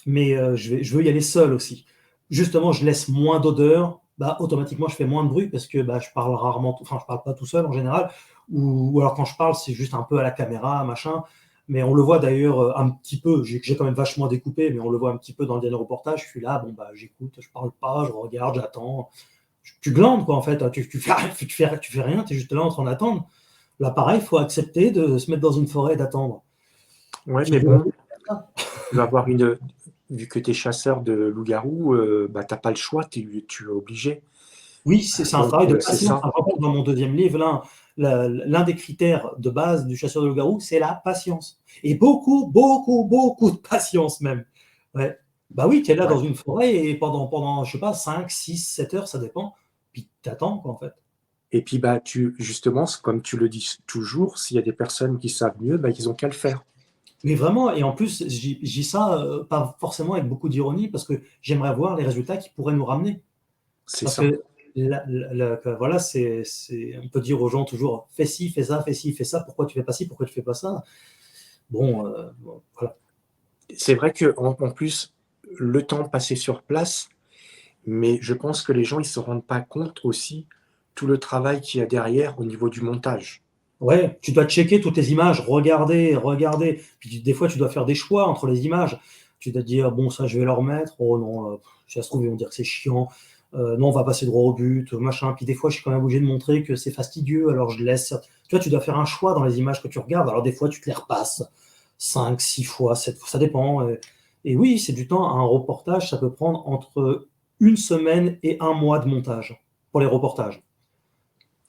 veux y aller seul aussi. Justement, je laisse moins d'odeur, bah, automatiquement, je fais moins de bruit, parce que bah, je parle rarement, enfin, je parle pas tout seul en général, ou alors quand je parle, c'est juste un peu à la caméra, machin. Mais on le voit d'ailleurs un petit peu, j'ai quand même vachement découpé, mais on le voit un petit peu dans le dernier reportage. Je suis là, bon, bah, j'écoute, je parle pas, je regarde, j'attends. Tu glandes, quoi, en fait. Tu fais rien, tu es juste là en train d'attendre. Là, pareil, il faut accepter de se mettre dans une forêt et d'attendre. Ouais, mais bon, tu vas avoir vu que tu es chasseur de loups-garous, bah, tu n'as pas le choix, tu es obligé. Oui, c'est un travail de C'est patience. ça. Dans mon deuxième livre, l'un des critères de base du chasseur de loup-garou, c'est la patience. Et beaucoup, beaucoup, beaucoup de patience même. Ouais. Bah oui, tu es là Ouais. dans une forêt et pendant, je sais pas, 5, 6, 7 heures, ça dépend. Puis tu attends, quoi, en fait. Et puis, bah, justement, comme tu le dis toujours, s'il y a des personnes qui savent mieux, bah, ils n'ont qu'à le faire. Mais vraiment, et en plus, je dis ça pas forcément avec beaucoup d'ironie, parce que j'aimerais voir les résultats qu'ils pourraient nous ramener. C'est Parce ça. que voilà, on peut dire aux gens toujours, fais ci, fais ça, fais ci, fais ça, pourquoi tu fais pas ci, pourquoi tu fais pas ça. Bon, voilà. C'est vrai qu'en plus, le temps passé sur place, mais je pense que les gens, ils se rendent pas compte aussi tout le travail qu'il y a derrière au niveau du montage. Ouais, tu dois checker toutes les images, regarder. Puis des fois, tu dois faire des choix entre les images. Tu dois te dire, bon, ça, je vais leur mettre. Oh non, si ça se trouve, ils vont dire que c'est chiant. Non, on va passer droit au but, machin. Puis des fois, je suis quand même obligé de montrer que c'est fastidieux, alors je laisse. Tu vois, tu dois faire un choix dans les images que tu regardes. Alors des fois, tu te les repasses 5, 6 fois, 7 fois, ça dépend. Et oui, c'est du temps. Un reportage, ça peut prendre entre une semaine et un mois de montage pour les reportages.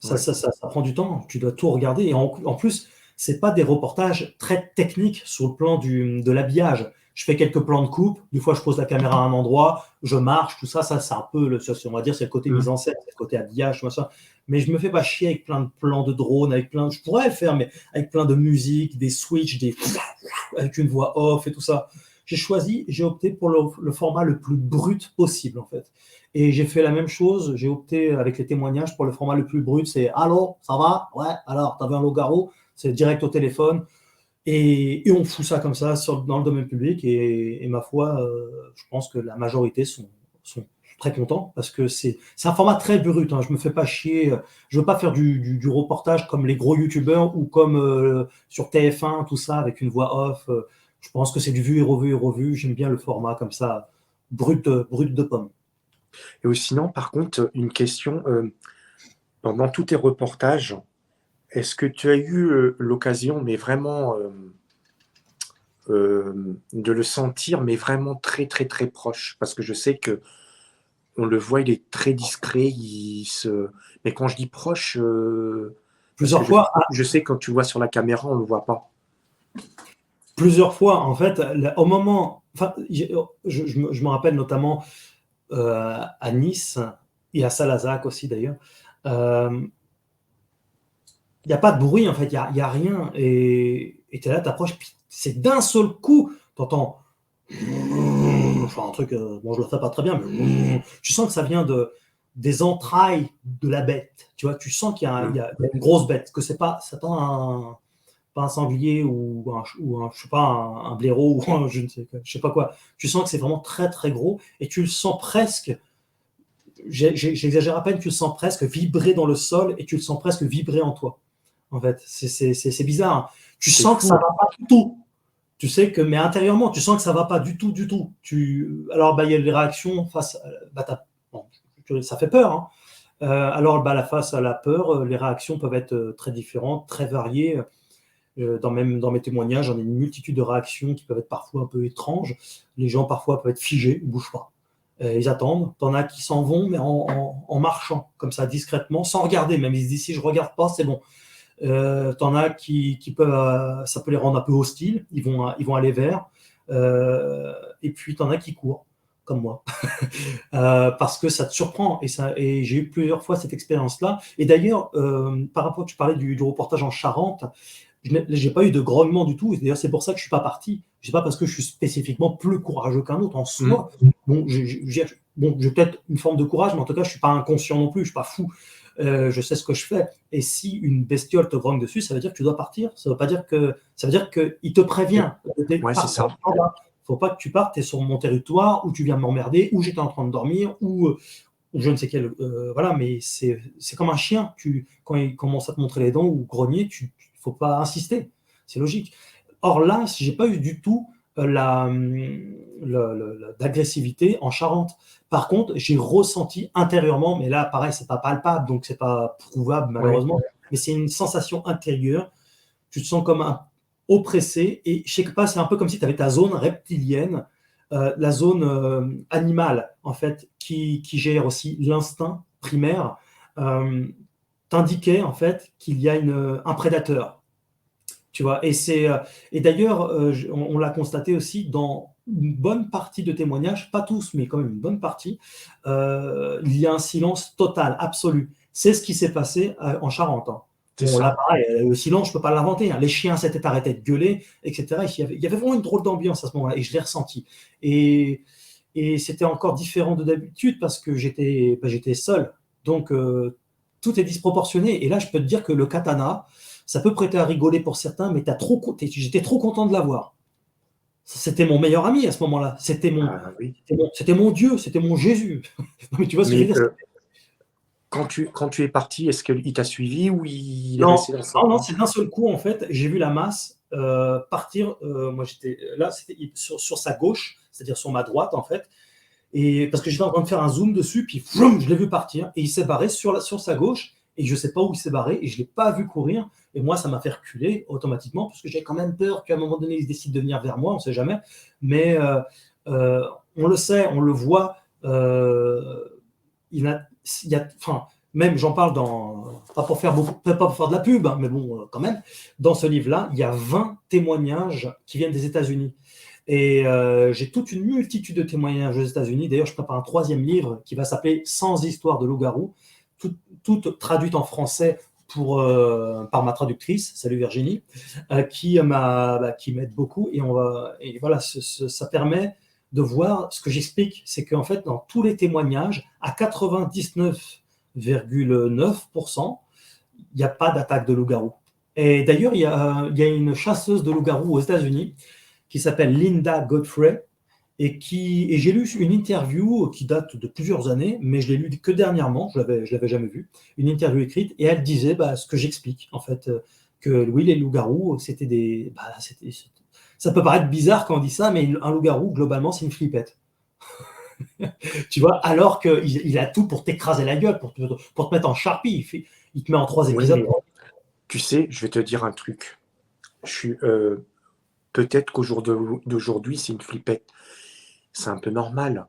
Ouais. Ça prend du temps, tu dois tout regarder. Et en plus, c'est pas des reportages très techniques sur le plan de l'habillage. Je fais quelques plans de coupe, des fois je pose la caméra à un endroit, je marche, tout ça, c'est un peu, on va dire, c'est le côté mise Mmh. en scène, c'est le côté habillage, tout ça. Mais je me fais pas chier avec plein de plans de drone, je pourrais le faire, mais avec plein de musique, des switches, avec une voix off et tout ça. J'ai opté pour le format le plus brut possible, en fait. Et j'ai fait la même chose, j'ai opté avec les témoignages pour le format le plus brut, c'est allô, ça va? Ouais, alors, t'avais un loup-garou, c'est direct au téléphone, et on fout ça comme ça dans le domaine public, et ma foi, je pense que la majorité sont très contents, parce que c'est un format très brut, hein, je me fais pas chier, je veux pas faire du reportage comme les gros youtubeurs, ou comme sur TF1, tout ça, avec une voix off, je pense que c'est du vu et revu et revu, j'aime bien le format comme ça, brut de pomme. Et sinon, par contre, une question, pendant tous tes reportages, est-ce que tu as eu, l'occasion, mais vraiment, de le sentir, mais vraiment très, très, très proche? Parce que je sais qu'on le voit, il est très discret, mais quand je dis proche, parce que Plusieurs fois, je sais quand tu le vois sur la caméra, on le voit pas. en fait, au moment, enfin, je me rappelle notamment à Nice et à Salazac aussi d'ailleurs. Il n'y a pas de bruit en fait, il y a rien, et tu es là, t'approches, puis c'est d'un seul coup, t'entends enfin un truc, bon je le fais pas très bien, mais tu sens que ça vient des entrailles de la bête, tu vois, tu sens qu'il y a, Mmh. une grosse bête, que c'est pas, pas un sanglier, je sais pas, un blaireau, ou je sais pas quoi. Tu sens que c'est vraiment très très gros, et tu le sens presque, j'exagère à peine, tu le sens presque vibrer dans le sol, et tu le sens presque vibrer en toi. En fait, c'est bizarre, hein. Tu C'est sens que fou, ça hein? va pas du tout. Tu sais que, mais intérieurement, tu sens que ça va pas du tout, du tout. Alors, bah, il y a les réactions face, bah, bon, ça fait peur, hein. Alors, bah, face à la peur, les réactions peuvent être très différentes, très variées. Même dans mes témoignages, j'en ai une multitude de réactions qui peuvent être parfois un peu étranges. Les gens parfois peuvent être figés, ils bougent pas. Ils attendent. T'en as qui s'en vont, mais en marchant, comme ça, discrètement, sans regarder. Même ils se disent, si je regarde pas, c'est bon. T'en as qui peuvent, ça peut les rendre un peu hostiles. Ils vont aller vers. Et puis t'en as qui courent, comme moi. Parce que ça te surprend. Et j'ai eu plusieurs fois cette expérience-là. Et d'ailleurs, par rapport, tu parlais du reportage en Charente, je n'ai pas eu de grognement du tout. Et d'ailleurs, c'est pour ça que je ne suis pas parti. Ce n'est pas parce que je suis spécifiquement plus courageux qu'un autre en soi. Bon, j'ai peut-être une forme de courage, mais en tout cas, je ne suis pas inconscient non plus. Je ne suis pas fou. Je sais ce que je fais. Et si une bestiole te grogne dessus, ça veut dire que tu dois partir. Ça veut dire qu'il te prévient. Ouais, c'est ça. Il ne faut pas que tu partes, tu es sur mon territoire, ou tu viens m'emmerder, ou j'étais en train de dormir, ou je ne sais quel. Voilà, mais c'est comme un chien. Quand il commence à te montrer les dents ou grogner, il ne faut pas insister. C'est logique. Or là, je n'ai pas eu du tout d'agressivité en Charente. Par contre, j'ai ressenti intérieurement, mais là, pareil, c'est pas palpable, donc c'est pas prouvable malheureusement, mais c'est une sensation intérieure. Tu te sens comme oppressé, et je sais pas, c'est un peu comme si tu avais ta zone reptilienne, la zone animale, en fait, qui gère aussi l'instinct primaire, t'indiquait en fait qu'il y a un prédateur. Tu vois, et d'ailleurs, on l'a constaté aussi dans une bonne partie de témoignages, pas tous, mais quand même une bonne partie, il y a un silence total, absolu. C'est ce qui s'est passé en Charente. Hein. Bon, là, pareil, le silence, je ne peux pas l'inventer. Hein. Les chiens s'étaient arrêtés de gueuler, etc. Il y avait vraiment une drôle d'ambiance à ce moment-là, et je l'ai ressenti. Et c'était encore différent de d'habitude parce que j'étais seul. Donc, tout est disproportionné. Et là, je peux te dire que le katana, ça peut prêter à rigoler pour certains, mais j'étais trop content de l'avoir. C'était mon meilleur ami à ce moment-là. C'était mon Dieu, c'était mon Jésus. Mais tu vois ce que je veux dire? Quand tu es parti, est-ce qu'il t'a suivi ou il est Non, resté dans son non, c'est d'un seul coup, en fait, j'ai vu la masse partir. Moi, j'étais là, c'était sur sa gauche, c'est-à-dire sur ma droite, en fait. Et parce que j'étais en train de faire un zoom dessus, puis je l'ai vu partir, et il s'est barré sur sa gauche, et je ne sais pas où il s'est barré, et je ne l'ai pas vu courir. Et moi, ça m'a fait reculer automatiquement, parce que j'avais quand même peur qu'à un moment donné, il décide de venir vers moi, on ne sait jamais. Mais on le sait, on le voit. Même j'en parle pas pour faire de la pub, hein, mais bon, quand même, dans ce livre-là, il y a 20 témoignages qui viennent des États-Unis. Et j'ai toute une multitude de témoignages aux États-Unis. D'ailleurs, je prépare un 3e livre qui va s'appeler « Sans histoire de loup-garou », toute traduite en français par ma traductrice, salut Virginie, qui m'aide beaucoup. Et voilà, ça permet de voir ce que j'explique, c'est qu'en fait, dans tous les témoignages, à 99,9%, il n'y a pas d'attaque de loup-garou. Et d'ailleurs, il y a une chasseuse de loup-garou aux États-Unis qui s'appelle Linda Godfrey, et j'ai lu une interview qui date de plusieurs années, mais je l'ai lu que dernièrement, je l'avais jamais vue, une interview écrite, et elle disait ce que j'explique, en fait, que oui, les loups-garous, ça peut paraître bizarre quand on dit ça, mais un loup-garou, globalement, c'est une flippette. Tu vois, alors qu'il a tout pour t'écraser la gueule, pour te mettre en charpie, il te met en 3 épisodes. Tu sais, je vais te dire un truc. Peut-être qu'au jour d'aujourd'hui, c'est une flippette. C'est un peu normal.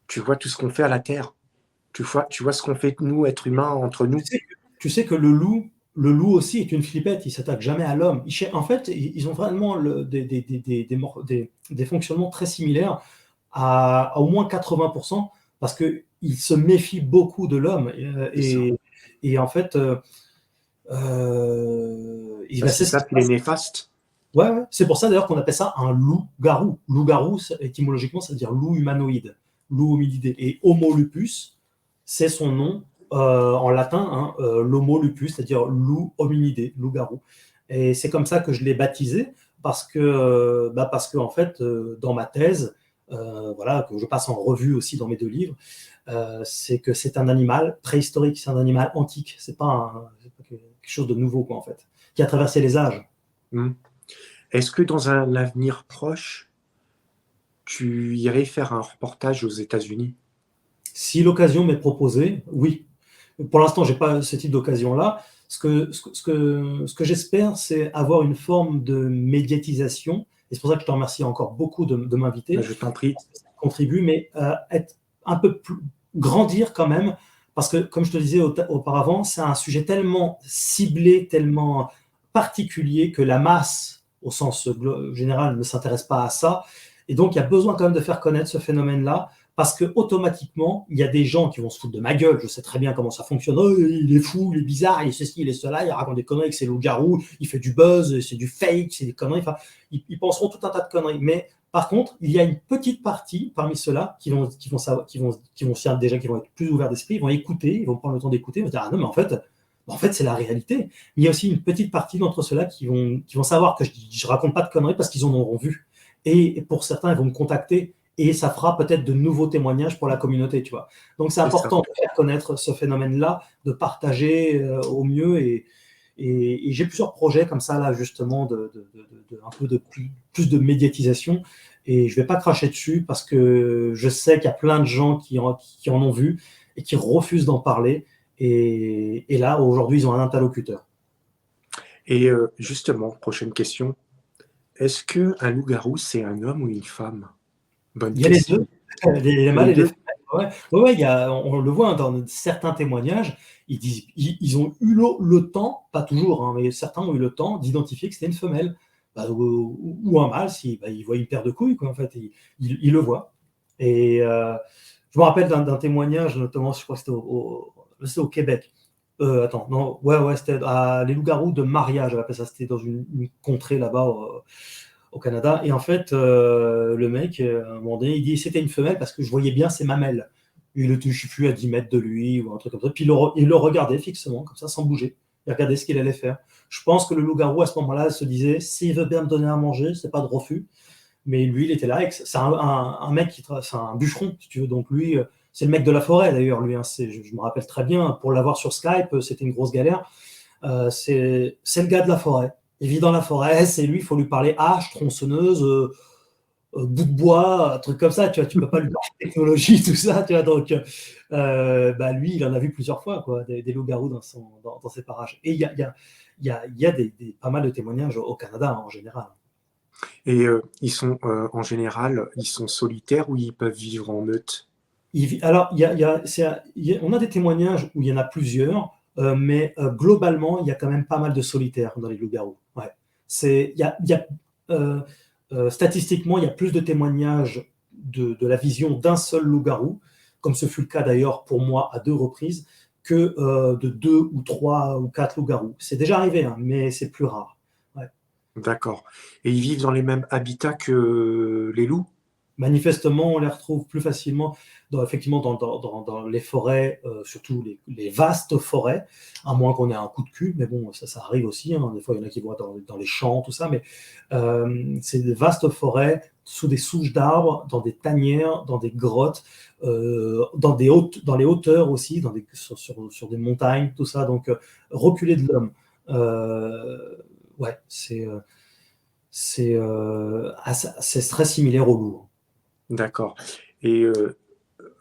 Tu vois tout ce qu'on fait à la Terre. Tu vois ce qu'on fait nous, êtres humains, entre nous. Tu sais que le loup aussi est une flippette. Il ne s'attaque jamais à l'homme. En fait, ils ont vraiment des fonctionnements très similaires à au moins 80%, parce qu'ils se méfient beaucoup de l'homme. Et en fait, c'est ça qu'il est néfaste. Ouais. C'est pour ça d'ailleurs qu'on appelle ça un loup-garou. Loup-garou, étymologiquement, ça veut dire loup humanoïde, loup hominidé. Et Homo lupus, c'est son nom en latin, l'Homo lupus, c'est-à-dire loup hominidé, loup-garou. Et c'est comme ça que je l'ai baptisé, parce que en fait, dans ma thèse, que je passe en revue aussi dans mes 2 livres, c'est que c'est un animal préhistorique, c'est un animal antique, c'est pas quelque chose de nouveau, quoi, en fait, qui a traversé les âges. Est-ce que dans un avenir proche, tu irais faire un reportage aux États-Unis? Si l'occasion m'est proposée, oui. Pour l'instant, je n'ai pas ce type d'occasion-là. Ce que j'espère, c'est avoir une forme de médiatisation. Et c'est pour ça que je te remercie encore beaucoup de m'inviter. Je t'en prie. contribue, mais être un peu plus, grandir quand même, parce que, comme je te disais auparavant, c'est un sujet tellement ciblé, tellement particulier que la masse, au sens général, ne s'intéresse pas à ça. Et donc, il y a besoin quand même de faire connaître ce phénomène-là, parce que automatiquement, il y a des gens qui vont se foutre de ma gueule. Je sais très bien comment ça fonctionne. Oh, il est fou, il est bizarre, il est ceci, il est cela, il raconte des conneries avec ses loups-garous, il fait du buzz, c'est du fake, c'est des conneries. Enfin, ils penseront tout un tas de conneries. Mais par contre, il y a une petite partie parmi ceux-là qui vont être plus ouverts d'esprit, ils vont écouter, ils vont prendre le temps d'écouter, ils vont dire ah non mais en fait c'est la réalité. Il y a aussi une petite partie d'entre ceux-là qui vont savoir que je raconte pas de conneries parce qu'ils en auront vu. Et pour certains, ils vont me contacter et ça fera peut-être de nouveaux témoignages pour la communauté, tu vois. Donc c'est important de faire connaître ce phénomène-là, de partager au mieux et j'ai plusieurs projets comme ça, là, justement, un peu de plus de médiatisation. Et je ne vais pas cracher dessus parce que je sais qu'il y a plein de gens qui en ont vu et qui refusent d'en parler. Et là, aujourd'hui, ils ont un interlocuteur. Et justement, prochaine question. Est-ce qu'un loup-garou, c'est un homme ou une femme? Bonne Il y a les question. deux, les mâles et les femelles. Ouais, on le voit dans certains témoignages, ils disent, ils ont eu le temps, pas toujours, hein, mais certains ont eu le temps d'identifier que c'était une femelle. Ou un mâle, si il voit une paire de couilles, quoi, en fait, il le voit. Et je me rappelle d'un témoignage, notamment, je crois que c'était au Québec. Attends, non, ouais, c'était les loups-garous de Maria, j'avais appelé ça, c'était dans une contrée là-bas au Canada. Et en fait, le mec, à un moment donné, il dit c'était une femelle parce que je voyais bien ses mamelles. Il était, je ne sais plus, à 10 mètres de lui ou un truc comme ça. Puis il le regardait fixement, comme ça, sans bouger. Il regardait ce qu'il allait faire. Je pense que le loup-garou, à ce moment-là, se disait s'il veut bien me donner à manger, c'est pas de refus. Mais lui, il était là. C'est un mec c'est un bûcheron, si tu veux. Donc lui, c'est le mec de la forêt, d'ailleurs. Lui, hein, je me rappelle très bien. Pour l'avoir sur Skype, c'était une grosse galère. C'est le gars de la forêt. Il vit dans la forêt, c'est lui, il faut lui parler hache, tronçonneuse, bout de bois, un truc comme ça, tu vois, tu peux pas lui parler de technologie, tout ça, tu vois, donc lui, il en a vu plusieurs fois, quoi, des loups-garous dans ses parages. Et il y a pas mal de témoignages au Canada, hein, en général. Et ils sont, en général, ils sont solitaires ou ils peuvent vivre en meute? Alors, on a des témoignages où il y en a plusieurs, mais globalement, il y a quand même pas mal de solitaires dans les loups-garous. Ouais. Statistiquement, il y a plus de témoignages de la vision d'un seul loup-garou, comme ce fut le cas d'ailleurs pour moi à 2 reprises, que de 2 ou 3 ou 4 loups-garous. C'est déjà arrivé, hein, mais c'est plus rare. Ouais. D'accord. Et ils vivent dans les mêmes habitats que les loups? Manifestement, on les retrouve plus facilement effectivement dans les forêts, surtout les vastes forêts, à moins qu'on ait un coup de cul, mais bon, ça arrive aussi, hein. Des fois, il y en a qui vont dans les champs, tout ça, mais c'est des vastes forêts, sous des souches d'arbres, dans des tanières, dans des grottes, dans les hauteurs aussi, sur des montagnes, tout ça, donc reculé de l'homme. Ouais, c'est très similaire au loup. D'accord. Et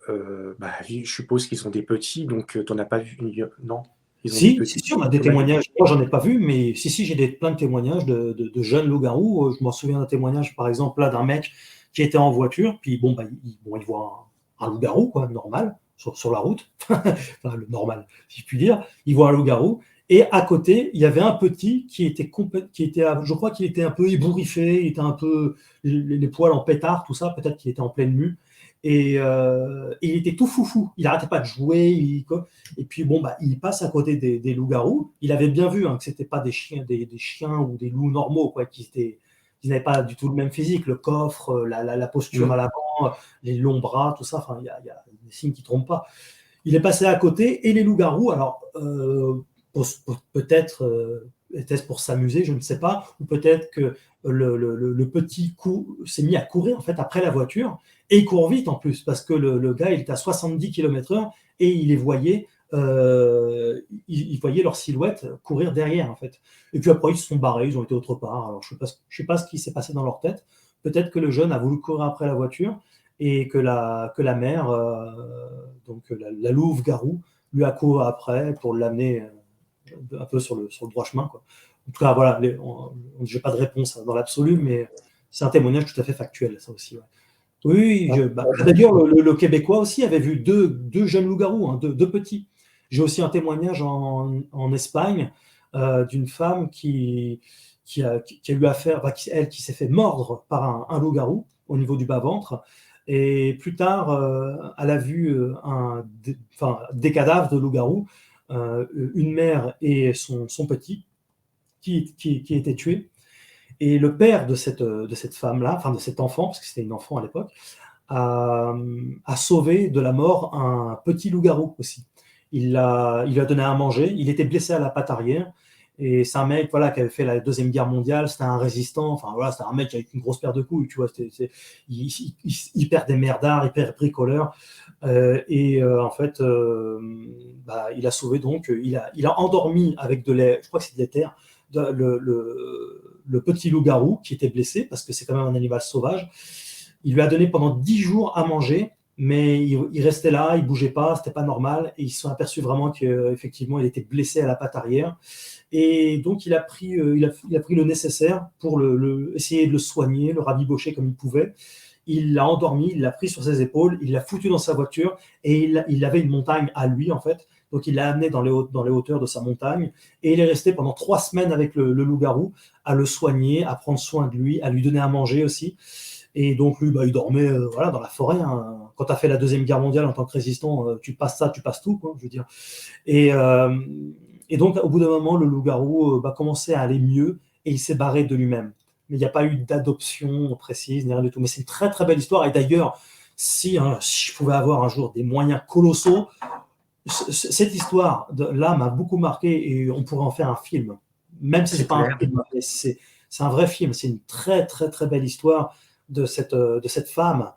je suppose qu'ils sont des petits, donc tu en as pas vu? Non? Ils ont des Si, petits? si, on a des témoignages. Moi, j'en ai pas vu, mais si, j'ai plein de témoignages de jeunes loups-garous. Je m'en souviens d'un témoignage, par exemple, là, d'un mec qui était en voiture, puis il voit un loup-garou, quoi, normal, sur la route. Enfin, le normal, si je puis dire. Il voit un loup-garou. Et à côté, il y avait un petit je crois qu'il était un peu ébouriffé, il était un peu les poils en pétard, tout ça, peut-être qu'il était en pleine mue. Et il était tout foufou, il n'arrêtait pas de jouer. Et puis il passe à côté des loups-garous. Il avait bien vu que ce n'étaient pas des chiens ou des loups normaux, quoi, qui n'avaient pas du tout le même physique, le coffre, la posture à l'avant, les longs bras, tout ça. Enfin, il y a des signes qui ne trompent pas. Il est passé à côté et les loups-garous, alors peut-être était-ce pour s'amuser, je ne sais pas, ou peut-être que le petit s'est mis à courir en fait après la voiture, et il court vite en plus, parce que le gars il est à 70 km/h et il les voyait, ils voyaient leur silhouette courir derrière en fait. Et puis après ils se sont barrés, ils ont été autre part. Alors je sais pas ce qui s'est passé dans leur tête. Peut-être que le jeune a voulu courir après la voiture et que la mère, donc la louve-garou, lui a couru après pour l'amener un peu sur le droit chemin, quoi. En tout cas, voilà, j'ai pas de réponse dans l'absolu, mais c'est un témoignage tout à fait factuel, ça aussi. Ouais. Oui, d'ailleurs, le Québécois aussi avait vu deux jeunes loups-garous, hein, deux petits. J'ai aussi un témoignage en Espagne d'une femme qui a eu affaire, elle qui s'est fait mordre par un loup-garou au niveau du bas-ventre. Et plus tard, elle a vu des cadavres de loups-garous, une mère et son petit qui étaient tués. Et le père de cette femme-là, enfin de cet enfant, parce que c'était une enfant à l'époque, a sauvé de la mort un petit loup-garou aussi. Il lui a donné à manger. Il était blessé à la patte arrière. Et c'est un mec voilà, qui avait fait la Deuxième Guerre mondiale. C'était un résistant. Enfin, voilà, c'était un mec avec une grosse paire de couilles. Tu vois, hyper démerdard, hyper bricoleur. En fait, il a sauvé donc. Il a endormi avec de lait, je crois que c'est de l'éther, le petit loup-garou qui était blessé, parce que c'est quand même un animal sauvage. Il lui a donné pendant 10 jours à manger, mais il restait là, il ne bougeait pas, c'était pas normal, et ils se sont aperçus vraiment qu'effectivement, il était blessé à la patte arrière. Et donc, il a pris le nécessaire pour essayer de le soigner, le rabibocher comme il pouvait. Il l'a endormi, il l'a pris sur ses épaules, il l'a foutu dans sa voiture, et il avait une montagne à lui, en fait. Donc, il l'a amené dans les hauteurs de sa montagne, et il est resté pendant 3 semaines avec le loup-garou, à le soigner, à prendre soin de lui, à lui donner à manger aussi. Et donc, lui, il dormait voilà, dans la forêt, hein. Quand tu as fait la Deuxième Guerre mondiale en tant que résistant, tu passes ça, tu passes tout, quoi, je veux dire. Et, donc, au bout d'un moment, le loup-garou commençait à aller mieux, et il s'est barré de lui-même. Mais il n'y a pas eu d'adoption précise, ni rien du tout. Mais c'est une très, très belle histoire. Et d'ailleurs, si je pouvais avoir un jour des moyens colossaux, cette histoire-là m'a beaucoup marqué, et on pourrait en faire un film. Même si ce n'est pas un film, mais c'est un vrai film. C'est une très, très, très belle histoire de cette femme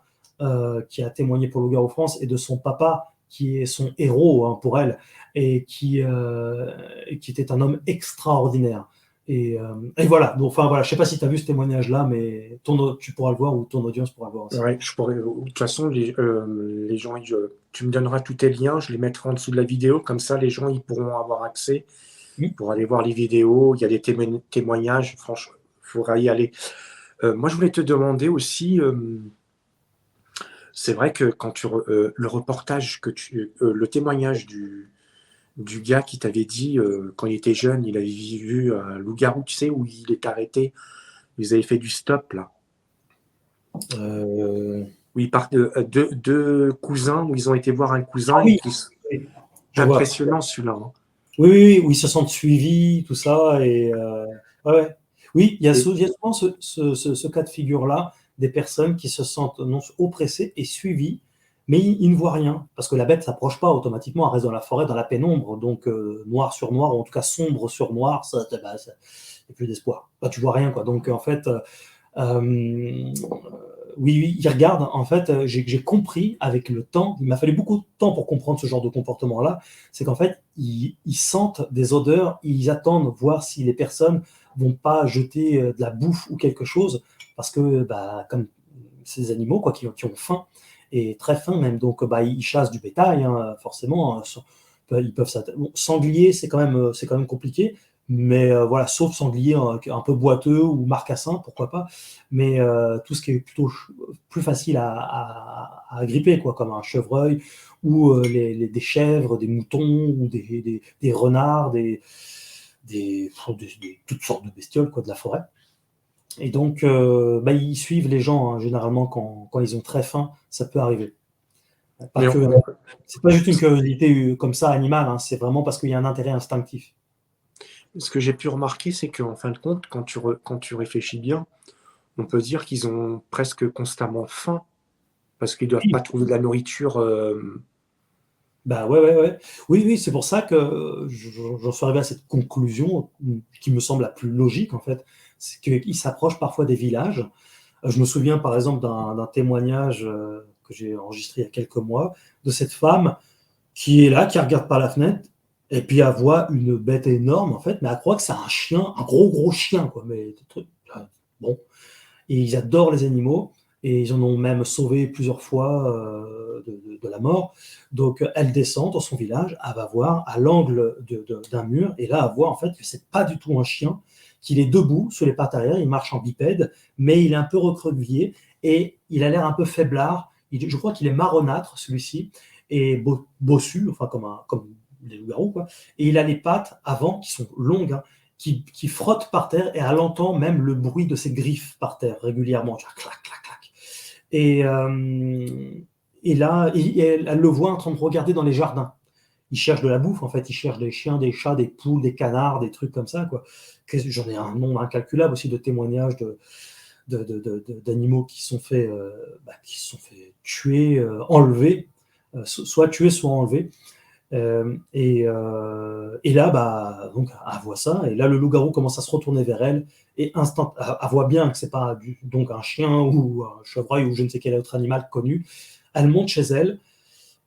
qui a témoigné pour Loup-garou France, et de son papa, qui est son héros, hein, pour elle, et qui était un homme extraordinaire. Et voilà. Donc, enfin, voilà. Je ne sais pas si tu as vu ce témoignage-là, mais tu pourras le voir, ou ton audience pourra le voir aussi. Ouais, je pourrais. De toute façon, les gens, tu me donneras tous tes liens, je les mettrai en dessous de la vidéo, comme ça les gens ils pourront avoir accès pour aller voir les vidéos. Il y a des témoignages, franchement, il faudra y aller. Moi, je voulais te demander aussi, c'est vrai que quand le reportage le témoignage du gars qui t'avait dit quand il était jeune, il avait vu un loup-garou, tu sais, où il est arrêté, ils avaient fait du stop là. Où ils partent deux cousins, où ils ont été voir un cousin. Ah oui, oui. Impressionnant celui-là. Hein. Oui, où ils se sentent suivis, tout ça. Et ouais. Oui, il y a souvent ce cas de figure-là, des personnes qui se sentent oppressées et suivies, mais ils ne voient rien, parce que la bête ne s'approche pas automatiquement, elle reste dans la forêt, dans la pénombre, donc noir sur noir, ou en tout cas sombre sur noir, il n'y a plus d'espoir. Tu vois rien, quoi. Donc en fait, oui, ils regardent. En fait, j'ai compris avec le temps, il m'a fallu beaucoup de temps pour comprendre ce genre de comportement-là, c'est qu'en fait, ils sentent des odeurs, ils attendent voir si les personnes vont pas jeter de la bouffe ou quelque chose, parce que comme ces animaux quoi, qui ont faim, et très faim même, donc ils chassent du bétail, hein, forcément. Ils peuvent sanglier, c'est quand même compliqué, mais voilà, sauf sanglier un peu boiteux ou marcassin, pourquoi pas, mais tout ce qui est plutôt plus facile à gripper, quoi, comme un chevreuil, ou des chèvres, des moutons, ou des renards, toutes sortes de bestioles, quoi, de la forêt. Et donc, ils suivent les gens, hein, généralement, quand ils ont très faim, ça peut arriver. C'est pas juste une curiosité comme ça animale, hein, c'est vraiment parce qu'il y a un intérêt instinctif. Ce que j'ai pu remarquer, c'est qu'en fin de compte, quand tu réfléchis bien, on peut dire qu'ils ont presque constamment faim, parce qu'ils ne doivent pas trouver de la nourriture. Ouais. Oui, c'est pour ça que j'en suis arrivé à cette conclusion qui me semble la plus logique, en fait. C'est qu'ils s'approchent parfois des villages. Je me souviens, par exemple, d'un témoignage que j'ai enregistré il y a quelques mois, de cette femme qui est là, qui regarde par la fenêtre, et puis elle voit une bête énorme, en fait, mais elle croit que c'est un chien, un gros chien, quoi. Mais bon. Et ils adorent les animaux, et ils en ont même sauvé plusieurs fois de la mort. Donc elle descend dans son village, elle va voir à l'angle d'un mur, et là elle voit en fait que c'est pas du tout un chien, qu'il est debout sur les pattes arrière, il marche en bipède, mais il est un peu recroquevillé, et il a l'air un peu faiblard. Je crois qu'il est marronâtre, celui-ci, et bossu, enfin comme les loups-garous, quoi. Et il a les pattes avant, qui sont longues, hein, qui frottent par terre, et elle entend même le bruit de ses griffes par terre régulièrement. Clac, clac, clac. Et, et là, elle le voit en train de regarder dans les jardins. Il cherche de la bouffe, en fait. Il cherche des chiens, des chats, des poules, des canards, des trucs comme ça, quoi. J'en ai un nombre incalculable aussi de témoignages d'animaux qui sont fait tuer, enlever, soit tuer, soit enlever. Et là, donc, elle voit ça, et là, le loup-garou commence à se retourner vers elle, et elle voit bien que c'est pas donc un chien ou un chevreuil ou je ne sais quel autre animal connu. Elle monte chez elle,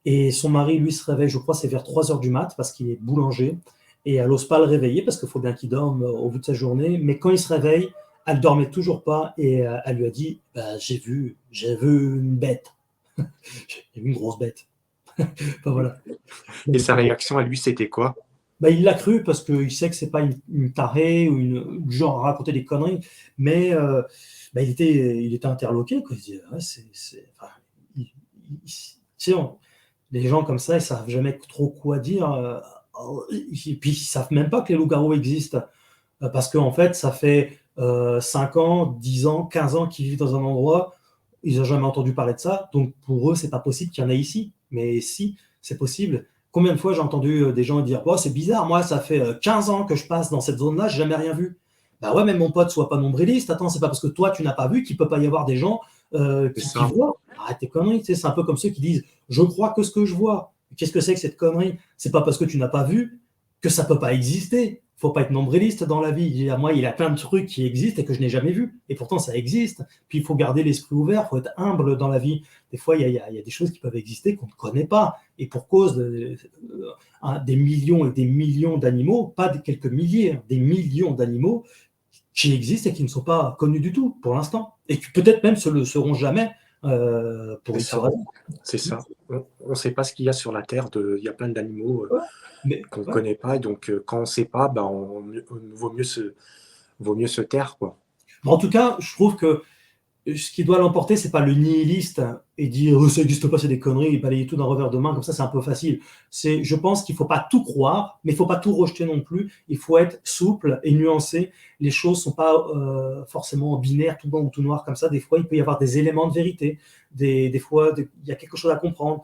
et son mari, lui, se réveille, je crois, c'est vers 3 heures du mat, parce qu'il est boulanger, et elle n'ose pas le réveiller, parce qu'il faut bien qu'il dorme au bout de sa journée, mais quand il se réveille, elle dormait toujours pas, et elle lui a dit, j'ai vu une bête, j'ai vu une grosse bête. Voilà. Et sa réaction à lui, c'était quoi? Il l'a cru parce qu'il sait que c'est pas une tarée ou une genre à raconter des conneries, mais il était interloqué, quoi. Il se disait, enfin, les gens comme ça, ils savent jamais trop quoi dire. Et puis ils savent même pas que les loups-garous existent, parce qu'en fait, ça fait 5 ans, 10 ans, 15 ans qu'ils vivent dans un endroit, ils n'ont jamais entendu parler de ça, donc pour eux, c'est pas possible qu'il y en ait ici. Mais si, c'est possible. Combien de fois j'ai entendu des gens dire, oh, c'est bizarre, moi, ça fait 15 ans que je passe dans cette zone-là, j'ai jamais rien vu. Bah ouais, mais mon pote, sois pas nombriliste. Attends, c'est pas parce que toi, tu n'as pas vu qu'il peut pas y avoir des gens qui voient. Arrête tes conneries. C'est un peu comme ceux qui disent, je crois que ce que je vois. Qu'est-ce que c'est que cette connerie? C'est pas parce que tu n'as pas vu que ça peut pas exister. Faut pas être nombriliste dans la vie. Moi, il y a plein de trucs qui existent et que je n'ai jamais vus. Et pourtant, ça existe. Puis il faut garder l'esprit ouvert, il faut être humble dans la vie. Des fois, il y a des choses qui peuvent exister qu'on ne connaît pas. Et pour cause des millions et des millions d'animaux, pas quelques milliers, des millions d'animaux qui existent et qui ne sont pas connus du tout pour l'instant. Et qui peut-être même le seront jamais pour une soirée. C'est ça. On ne sait pas ce qu'il y a sur la Terre. Il y a plein d'animaux qu'on ne connaît pas. Et donc, quand on ne sait pas, vaut mieux se taire, quoi. En tout cas, je trouve que ce qui doit l'emporter, c'est pas le nihiliste et dire ça n'existe pas, c'est des conneries, et balayer tout d'un revers de main, comme ça c'est un peu facile. Je pense qu'il faut pas tout croire, mais il faut pas tout rejeter non plus. Il faut être souple et nuancé. Les choses sont pas forcément binaires, tout blanc ou tout noir comme ça. Des fois, il peut y avoir des éléments de vérité. Des fois, il y a quelque chose à comprendre.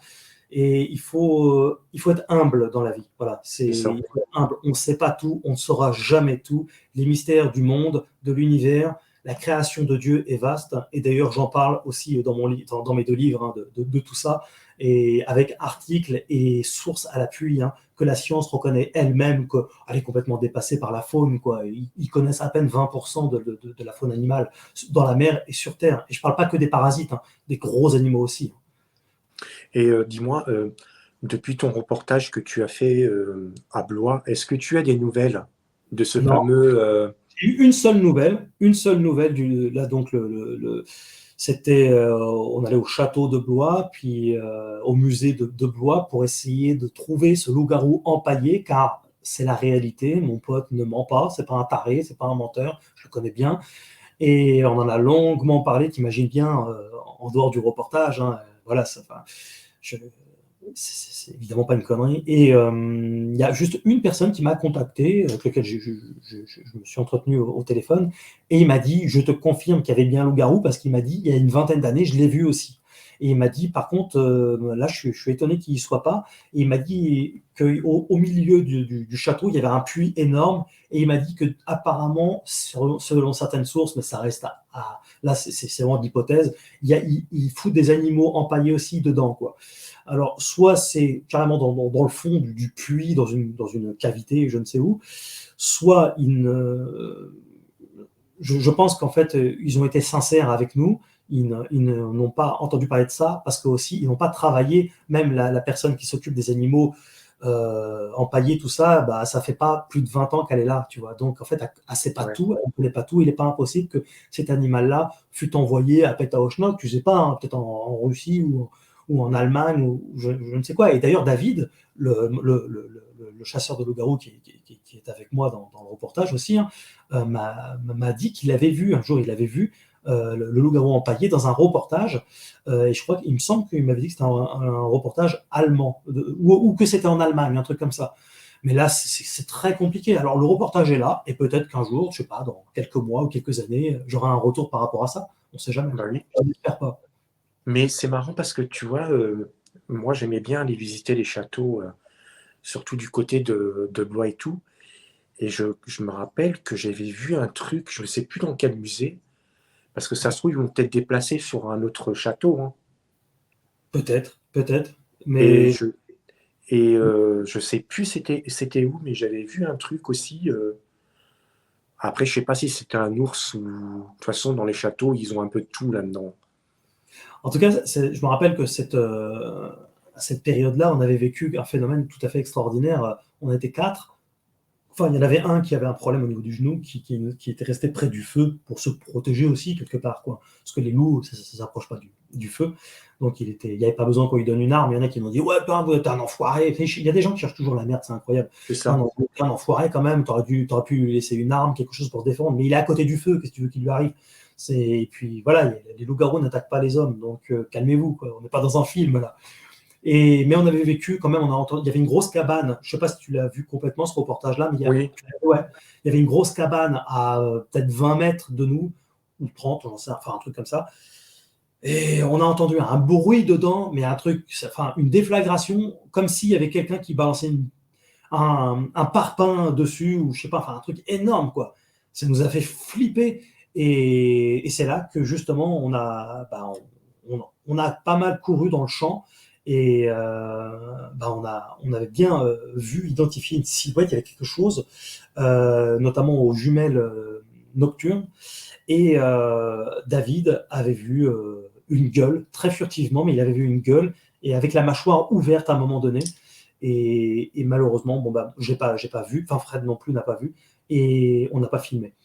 Et il faut être humble dans la vie. Voilà, il faut être humble. On ne sait pas tout, on ne saura jamais tout. Les mystères du monde, de l'univers, la création de Dieu est vaste, et d'ailleurs j'en parle aussi dans mes 2 livres, hein, de tout ça, et avec articles et sources à l'appui, hein, que la science reconnaît elle-même qu'elle est complètement dépassée par la faune, quoi. Ils connaissent à peine 20% de la faune animale dans la mer et sur Terre. Et je ne parle pas que des parasites, hein, des gros animaux aussi. Et dis-moi, depuis ton reportage que tu as fait à Blois, est-ce que tu as des nouvelles de ce fameux... J'ai eu une seule nouvelle là donc c'était on allait au château de Blois, puis au musée de Blois pour essayer de trouver ce loup-garou empaillé, car c'est la réalité. Mon pote ne ment pas, c'est pas un taré, c'est pas un menteur, je le connais bien, et on en a longuement parlé. T'imagines bien, en dehors du reportage, hein, voilà, c'est évidemment pas une connerie. Et il y a juste une personne qui m'a contacté, avec laquelle je me suis entretenu au téléphone, et il m'a dit, je te confirme qu'il y avait bien un loup-garou, parce qu'il m'a dit, il y a une vingtaine d'années, je l'ai vu aussi. Et il m'a dit, par contre, là, je suis étonné qu'il n'y soit pas. Et il m'a dit qu'au milieu du château, il y avait un puits énorme. Et il m'a dit que, apparemment, selon certaines sources, mais ça reste là, c'est vraiment d'hypothèse, il fout des animaux empaillés aussi dedans, quoi. Alors, soit c'est carrément dans le fond du puits, dans une cavité, je ne sais où, soit je pense qu'en fait, ils ont été sincères avec nous. Ils n'ont pas entendu parler de ça, parce qu'aussi, ils n'ont pas travaillé. Même la personne qui s'occupe des animaux empaillés, tout ça, ça fait pas plus de 20 ans qu'elle est là, tu vois. Donc, en fait, elle ne sait pas tout, elle ne connaît pas tout. Il n'est pas impossible que cet animal-là fût envoyé à Pétaouchnok, tu ne sais pas, hein, peut-être en Russie ou en Allemagne, ou je ne sais quoi. Et d'ailleurs, David, le chasseur de loup-garou qui est avec moi dans le reportage aussi, hein, m'a dit qu'il avait vu, un jour, il avait vu le loup-garou empaillé dans un reportage. Et je crois qu'il me semble qu'il m'avait dit que c'était un reportage allemand, ou que c'était en Allemagne, un truc comme ça. Mais là, c'est très compliqué. Alors, le reportage est là, et peut-être qu'un jour, je sais pas, dans quelques mois ou quelques années, j'aurai un retour par rapport à ça. On ne sait jamais. Bah oui. Je n'espère pas. Mais c'est marrant parce que tu vois, moi j'aimais bien aller visiter les châteaux, surtout du côté de Blois et tout. Et je me rappelle que j'avais vu un truc, je ne sais plus dans quel musée, parce que ça se trouve, ils vont peut-être déplacer sur un autre château, hein. Peut-être, peut-être. Et Mais je sais plus c'était où, mais j'avais vu un truc aussi. Après, je sais pas si c'était un ours ou de toute façon dans les châteaux, ils ont un peu de tout là-dedans. en tout cas, je me rappelle que à cette période-là, on avait vécu un phénomène tout à fait extraordinaire. On était 4. Enfin, il y en avait un qui avait un problème au niveau du genou, qui était resté près du feu pour se protéger aussi, quelque part, quoi. Parce que les loups, ça ne s'approche pas du feu. Donc, il n'y avait pas besoin qu'on lui donne une arme. Il y en a qui m'ont dit, ouais, t'es un enfoiré. Il y a des gens qui cherchent toujours la merde, c'est incroyable. C'est T'es un, ça, t'es un enfoiré quand même, t'aurais pu lui laisser une arme, quelque chose pour se défendre. Mais il est à côté du feu, qu'est-ce que tu veux qu'il lui arrive? Et puis voilà, les loups-garous n'attaquent pas les hommes, donc calmez-vous, quoi. On n'est pas dans un film là. Mais on avait vécu quand même, il y avait une grosse cabane, je ne sais pas si tu l'as vu complètement ce reportage-là, mais oui, ouais, il y avait une grosse cabane à peut-être 20 mètres de nous, ou 30, on sait, enfin un truc comme ça. Et on a entendu un bruit dedans, mais un truc, enfin une déflagration, comme s'il y avait quelqu'un qui balançait un parpaing dessus, ou je sais pas, enfin un truc énorme, quoi. Ça nous a fait flipper. Et c'est là que justement on a pas mal couru dans le champ et on avait bien vu, identifié une silhouette, il y avait quelque chose, notamment aux jumelles nocturnes. Et David avait vu une gueule, très furtivement, mais il avait vu une gueule, et avec la mâchoire ouverte à un moment donné. Et malheureusement, j'ai pas vu, enfin Fred non plus n'a pas vu, et on n'a pas filmé.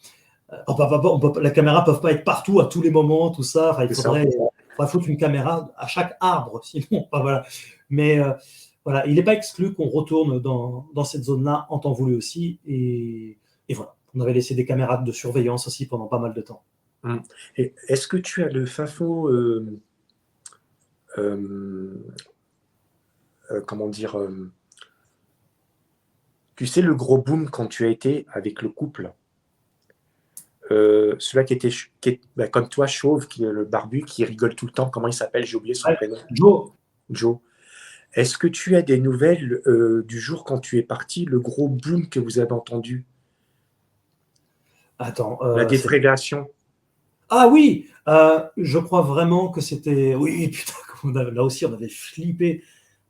La caméra ne peut pas être partout à tous les moments, tout ça. Enfin, il faudrait foutre une caméra à chaque arbre, sinon. Enfin, voilà. Mais voilà, il n'est pas exclu qu'on retourne dans cette zone-là en temps voulu aussi. Et voilà, on avait laissé des caméras de surveillance aussi pendant pas mal de temps. Et est-ce que tu as le fafo, comment dire, tu sais, le gros boom quand tu as été avec le couple, celui-là qui est comme toi, chauve, qui est le barbu, qui rigole tout le temps, comment il s'appelle? J'ai oublié son Ouais, prénom. Joe, Joe. Est-ce que tu as des nouvelles du jour quand tu es parti, le gros boom que vous avez entendu? attends, La défragration. ah oui, je crois vraiment que c'était. Oui, putain, là aussi, on avait flippé.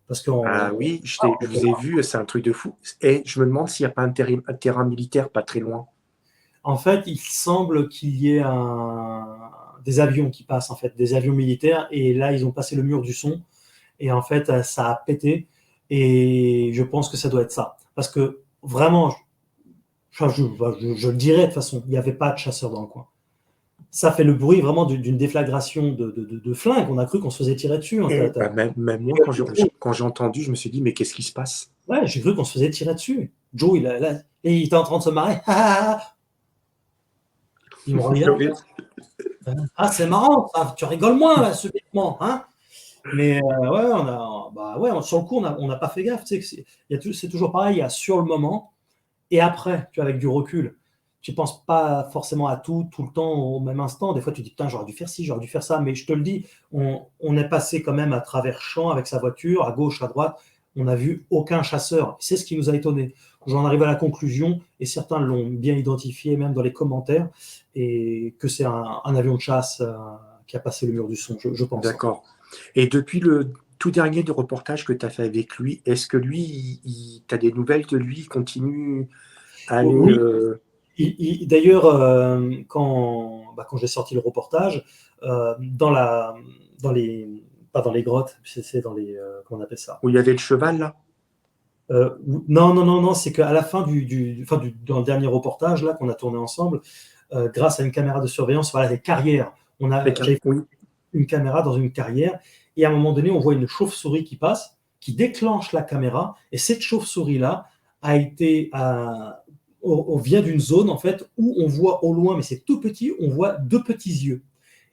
Parce Ah qu'on. oui, je vous ai vu, c'est un truc de fou. Et je me demande s'il n'y a pas un terrain militaire pas très loin. En fait, il semble qu'il y ait des avions qui passent, en fait, des avions militaires, et là, ils ont passé le mur du son, et en fait, ça a pété, et je pense que ça doit être ça. Parce que vraiment, je le dirais de toute façon, il n'y avait pas de chasseurs dans le coin. Ça fait le bruit vraiment d'une déflagration de flingue. On a cru qu'on se faisait tirer dessus. Et même moi, quand j'ai entendu, je me suis dit, mais qu'est-ce qui se passe? Ouais, j'ai cru qu'on se faisait tirer dessus. Joe, et il était en train de se marrer. Il me regarde. Ah, c'est marrant, ça, tu rigoles moins là, subitement, hein? Mais ouais, sur le coup, on n'a pas fait gaffe. Tu sais, c'est toujours pareil, il y a sur le moment et après, tu vois, avec du recul. Tu ne penses pas forcément à tout le temps, au même instant. Des fois, tu te dis, putain, j'aurais dû faire ci, j'aurais dû faire ça. Mais je te le dis, on est passé quand même à travers champs avec sa voiture, à gauche, à droite. On n'a vu aucun chasseur. C'est ce qui nous a étonnés. J'en arrive à la conclusion, et certains l'ont bien identifié, même dans les commentaires, et que c'est un avion de chasse qui a passé le mur du son, je pense. D'accord. Et depuis le tout dernier de reportage que tu as fait avec lui, est-ce que lui, tu as des nouvelles de lui? Il continue à aller. Oui, d'ailleurs, quand j'ai sorti le reportage, dans les, pas dans les grottes, c'est dans les, comment on appelle ça? Où il y avait le cheval, là? Non, c'est qu'à la fin dans le dernier reportage là qu'on a tourné ensemble, grâce à une caméra de surveillance, voilà, les carrières. J'avais Oui. une caméra dans une carrière, et à un moment donné, on voit une chauve-souris qui passe, qui déclenche la caméra, et cette chauve-souris-là vient d'une zone en fait où on voit au loin, mais c'est tout petit, on voit deux petits yeux.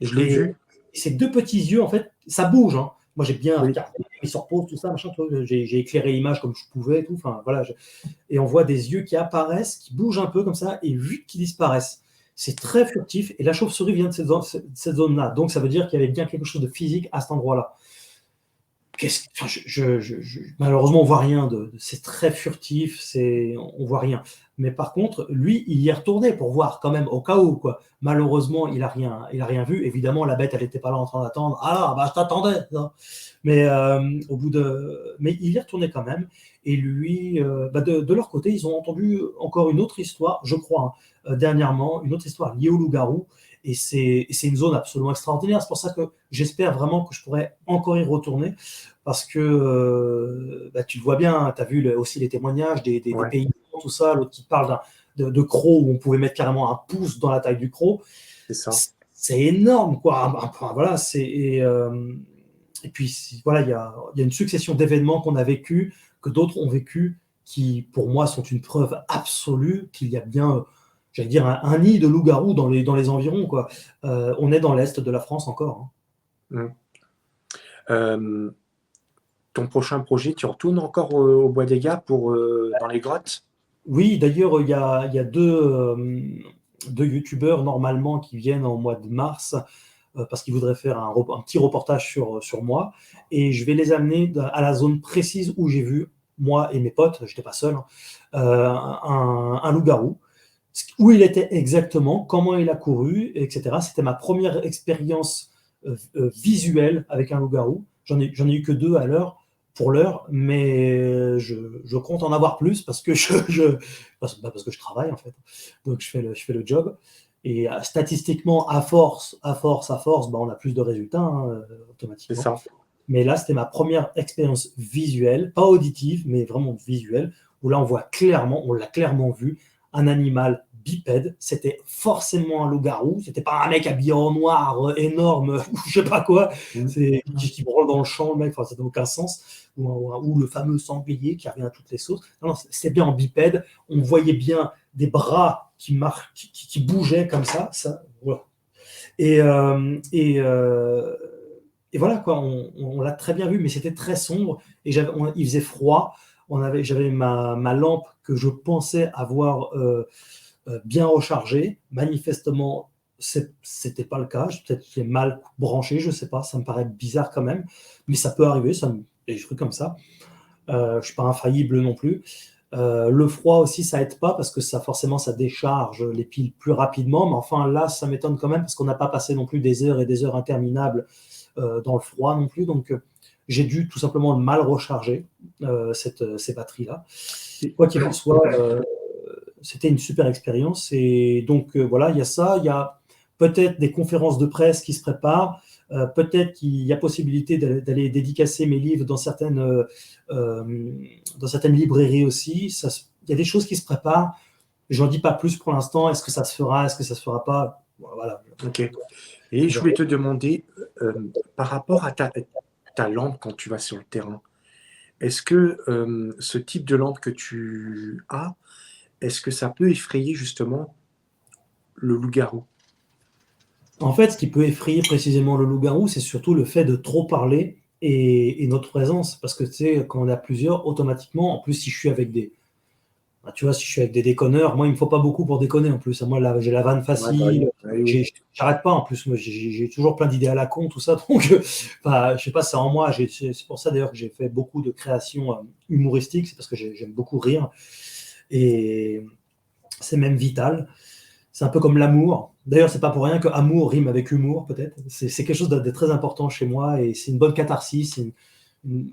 Je l'ai vu. Et ces deux petits yeux, en fait, ça bouge. Hein. Moi, j'ai bien Oui, regardé, mis sur pause, tout ça, machin. J'ai éclairé l'image comme je pouvais, et tout. Enfin, voilà. Et on voit des yeux qui apparaissent, qui bougent un peu comme ça, et vite qui disparaissent. C'est très furtif. Et la chauve-souris vient de cette zone-là. Donc, ça veut dire qu'il y avait bien quelque chose de physique à cet endroit-là. Enfin, malheureusement, on voit rien. C'est très furtif, on voit rien. Mais par contre, lui, il y est retourné pour voir quand même au cas où, quoi. Malheureusement, il a rien vu. Évidemment, la bête, elle n'était pas là en train d'attendre. Ah, bah je t'attendais. Non. Mais mais il y est retourné quand même. Et lui, de leur côté, ils ont entendu encore une autre histoire, je crois, hein, dernièrement, une autre histoire liée au loup-garou. Et c'est une zone absolument extraordinaire. C'est pour ça que j'espère vraiment que je pourrais encore y retourner. Parce que tu le vois bien, tu as vu aussi les témoignages des ouais, paysans, tout ça, l'autre qui parle de crocs où on pouvait mettre carrément un pouce dans la taille du croc. c'est ça. C'est énorme, quoi. Voilà, et puis, voilà, il y a une succession d'événements qu'on a vécu, que d'autres ont vécu, qui, pour moi, sont une preuve absolue qu'il y a bien, j'allais dire, un nid de loups-garous dans les environs, quoi. On est dans l'est de la France encore. Hein. Mm. Euh, Ton prochain projet, tu retournes encore au Bois des Gars dans les grottes? Oui, d'ailleurs, il y a deux youtubeurs normalement qui viennent en mois de mars parce qu'ils voudraient faire un petit reportage sur moi. Et je vais les amener à la zone précise où j'ai vu, moi et mes potes, je n'étais pas seul, hein, un loup-garou. Où il était exactement, comment il a couru, etc. C'était ma première expérience visuelle avec un loup-garou. J'en ai eu que 2 pour l'heure, mais je compte en avoir plus parce que parce que je travaille en fait. Donc je fais le job. Et statistiquement, à force, on a plus de résultats hein, C'est automatiquement. ça. Mais là, c'était ma première expérience visuelle, pas auditive, mais vraiment visuelle, où là, on l'a clairement vu, un animal bipède. C'était forcément un loup-garou. C'était pas un mec habillé en noir énorme ou je sais pas quoi, Mm. qui branle dans le champ, le mec. Enfin, ça n'a aucun sens. Ou le fameux sanglier qui revient à toutes les sauces. Non, c'était bien en bipède. On voyait bien des bras qui bougeaient comme ça. Voilà. Et, euh, et, euh, et voilà, quoi, on l'a très bien vu, mais c'était très sombre et il faisait froid. J'avais ma lampe que je pensais avoir bien rechargée. Manifestement, c'était pas le cas. Peut-être que j'ai mal branché, je sais pas. Ça me paraît bizarre quand même, mais ça peut arriver. Des trucs comme ça. Je suis pas infaillible non plus. Le froid aussi, ça aide pas parce que forcément, ça décharge les piles plus rapidement. Mais enfin, là, ça m'étonne quand même parce qu'on n'a pas passé non plus des heures et des heures interminables dans le froid non plus. Donc, j'ai dû tout simplement mal recharger ces batteries-là. Quoi qu'il en soit, c'était une super expérience. Et donc, voilà, il y a ça. Il y a peut-être des conférences de presse qui se préparent. Peut-être qu'il y a possibilité d'aller dédicacer mes livres dans certaines librairies aussi. Il y a des choses qui se préparent. J'en dis pas plus pour l'instant. Est-ce que ça se fera? Est-ce que ça se fera pas? Voilà. Ok. Et je voulais te demander, par rapport à ta lampe quand tu vas sur le terrain, est-ce que ce type de lampe que tu as, est-ce que ça peut effrayer justement le loup-garou? En fait, ce qui peut effrayer précisément le loup-garou, c'est surtout le fait de trop parler et notre présence. Parce que tu sais, quand on est à plusieurs, automatiquement, en plus, si je suis avec tu vois, si je suis avec des déconneurs, moi, il me faut pas beaucoup pour déconner en plus. Moi, là, j'ai la vanne Ouais, bah oui. facile, Oui, oui. j'arrête pas en plus. Moi, j'ai toujours plein d'idées à la con, tout ça. Donc, je sais pas, c'est en moi. C'est pour ça d'ailleurs que j'ai fait beaucoup de créations humoristiques. C'est parce que j'aime beaucoup rire. Et c'est même vital. C'est un peu comme l'amour. D'ailleurs, c'est pas pour rien que amour rime avec humour, peut-être. C'est quelque chose de très important chez moi et c'est une bonne catharsis.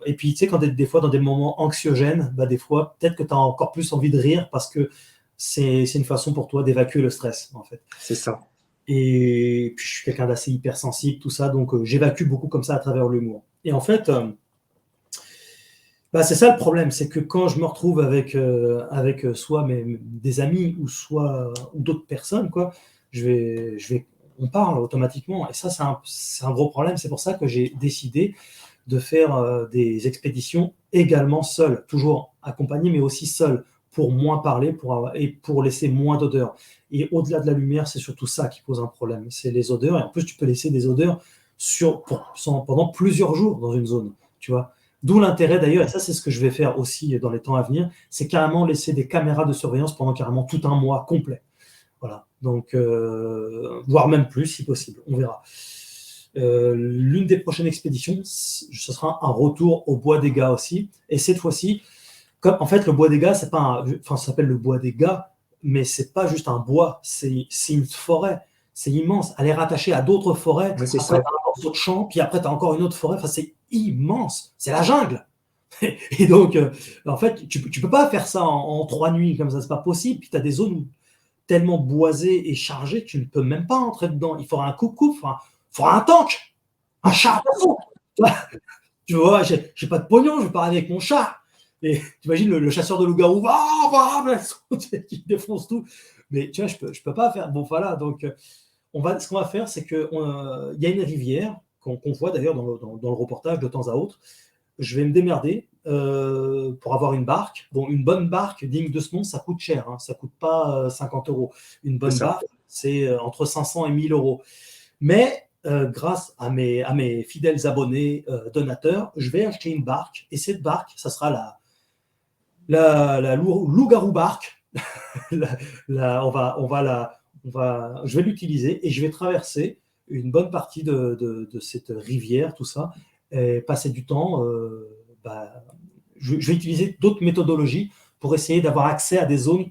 Et puis, tu sais, quand tu es des fois dans des moments anxiogènes, bah, des fois, peut-être que tu as encore plus envie de rire parce que c'est une façon pour toi d'évacuer le stress, en fait. C'est ça. Et puis, je suis quelqu'un d'assez hypersensible, tout ça, donc j'évacue beaucoup comme ça à travers l'humour. Et en fait, bah, c'est ça le problème, c'est que quand je me retrouve avec soit des amis ou d'autres personnes, quoi, on parle automatiquement. Et ça, c'est un gros problème. C'est pour ça que j'ai décidé de faire des expéditions également seul, toujours accompagné, mais aussi seul, pour moins parler et pour laisser moins d'odeurs. Et au-delà de la lumière, c'est surtout ça qui pose un problème, c'est les odeurs. Et en plus, tu peux laisser des odeurs pendant plusieurs jours dans une zone, tu vois. D'où l'intérêt d'ailleurs, et ça c'est ce que je vais faire aussi dans les temps à venir, c'est carrément laisser des caméras de surveillance pendant carrément tout un mois complet. Voilà, donc voire même plus si possible, on verra. L'une des prochaines expéditions, ce sera un retour au Bois des Gars aussi, et cette fois-ci, comme en fait le Bois des Gars, c'est pas ça s'appelle le Bois des Gars, mais c'est pas juste un bois, c'est une forêt, c'est immense. Elle est rattachée à d'autres forêts. Ouais, c'est Après, ça. tu as un morceau de champ, puis après, tu as encore une autre forêt. Enfin, c'est immense. C'est la jungle. Et donc, en fait, tu peux pas faire ça en 3 nuits comme ça, c'est pas possible. Puis tu as des zones tellement boisées et chargées que tu ne peux même pas entrer dedans. Il faudra un coupe-coupe, il faudra un tank, un char d'assaut. Tu vois, j'ai pas de pognon, je vais parler avec mon chat. Et tu imagines le chasseur de loup-garou, qui défonce tout. Mais tu vois, je peux pas faire. Bon, voilà, donc ce qu'on va faire, c'est qu'il y a une rivière qu'on voit d'ailleurs dans le reportage de temps à autre. Je vais me démerder pour avoir une barque. Bon, une bonne barque digne de ce nom, ça coûte cher. Hein. Ça coûte pas 50 euros. Une bonne barque, c'est entre 500 et 1000 euros. Mais grâce à mes fidèles abonnés donateurs, je vais acheter une barque. Et cette barque, ça sera la loup-garou barque. Je vais l'utiliser et je vais traverser une bonne partie de cette rivière, tout ça, et passer du temps. Je vais utiliser d'autres méthodologies pour essayer d'avoir accès à des zones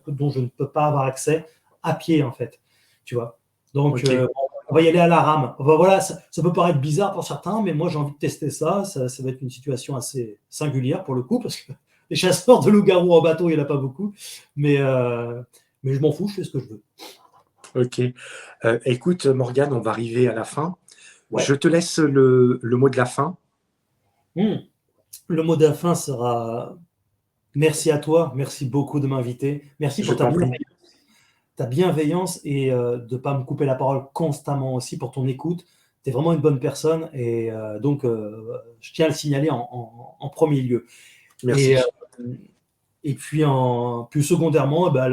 dont je ne peux pas avoir accès à pied, en fait. Tu vois. Donc, Okay. On va y aller à la rame. Enfin, voilà, ça peut paraître bizarre pour certains, mais moi, j'ai envie de tester ça. Ça va être une situation assez singulière pour le coup, parce que les chasseurs de loups-garous en bateau, il n'y en a pas beaucoup. Mais je m'en fous, je fais ce que je veux. Ok. Écoute, Morgane, on va arriver à la fin. Ouais. Je te laisse le mot de la fin. Le mot de la fin sera merci à toi, merci beaucoup de m'inviter. Merci pour ta bienveillance et de ne pas me couper la parole constamment aussi pour ton écoute. Tu es vraiment une bonne personne et donc je tiens à le signaler en premier lieu. Merci. Et puis, plus secondairement, on a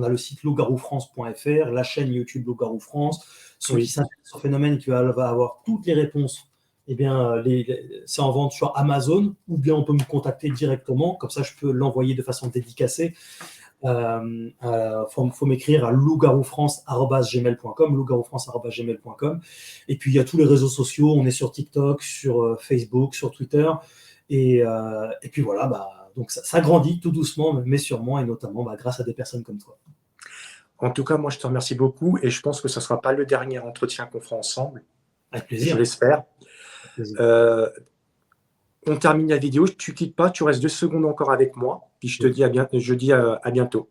le site loup-garou-france.fr, la chaîne YouTube Loup-garou France. Ceux qui s'intéressent au phénomène qui va avoir toutes les réponses, eh bien, c'est en vente sur Amazon, ou bien on peut me contacter directement, comme ça je peux l'envoyer de façon dédicacée. Faut m'écrire à loup-garou-france@gmail.com. Et puis il y a tous les réseaux sociaux, on est sur TikTok, sur Facebook, sur Twitter. Et puis voilà, donc ça grandit tout doucement, mais sûrement, et notamment grâce à des personnes comme toi. En tout cas, moi, je te remercie beaucoup et je pense que ce ne sera pas le dernier entretien qu'on fera ensemble. Avec plaisir. Je l'espère. On termine la vidéo. Tu ne quittes pas, tu restes 2 secondes encore avec moi. Puis je te dis à bientôt.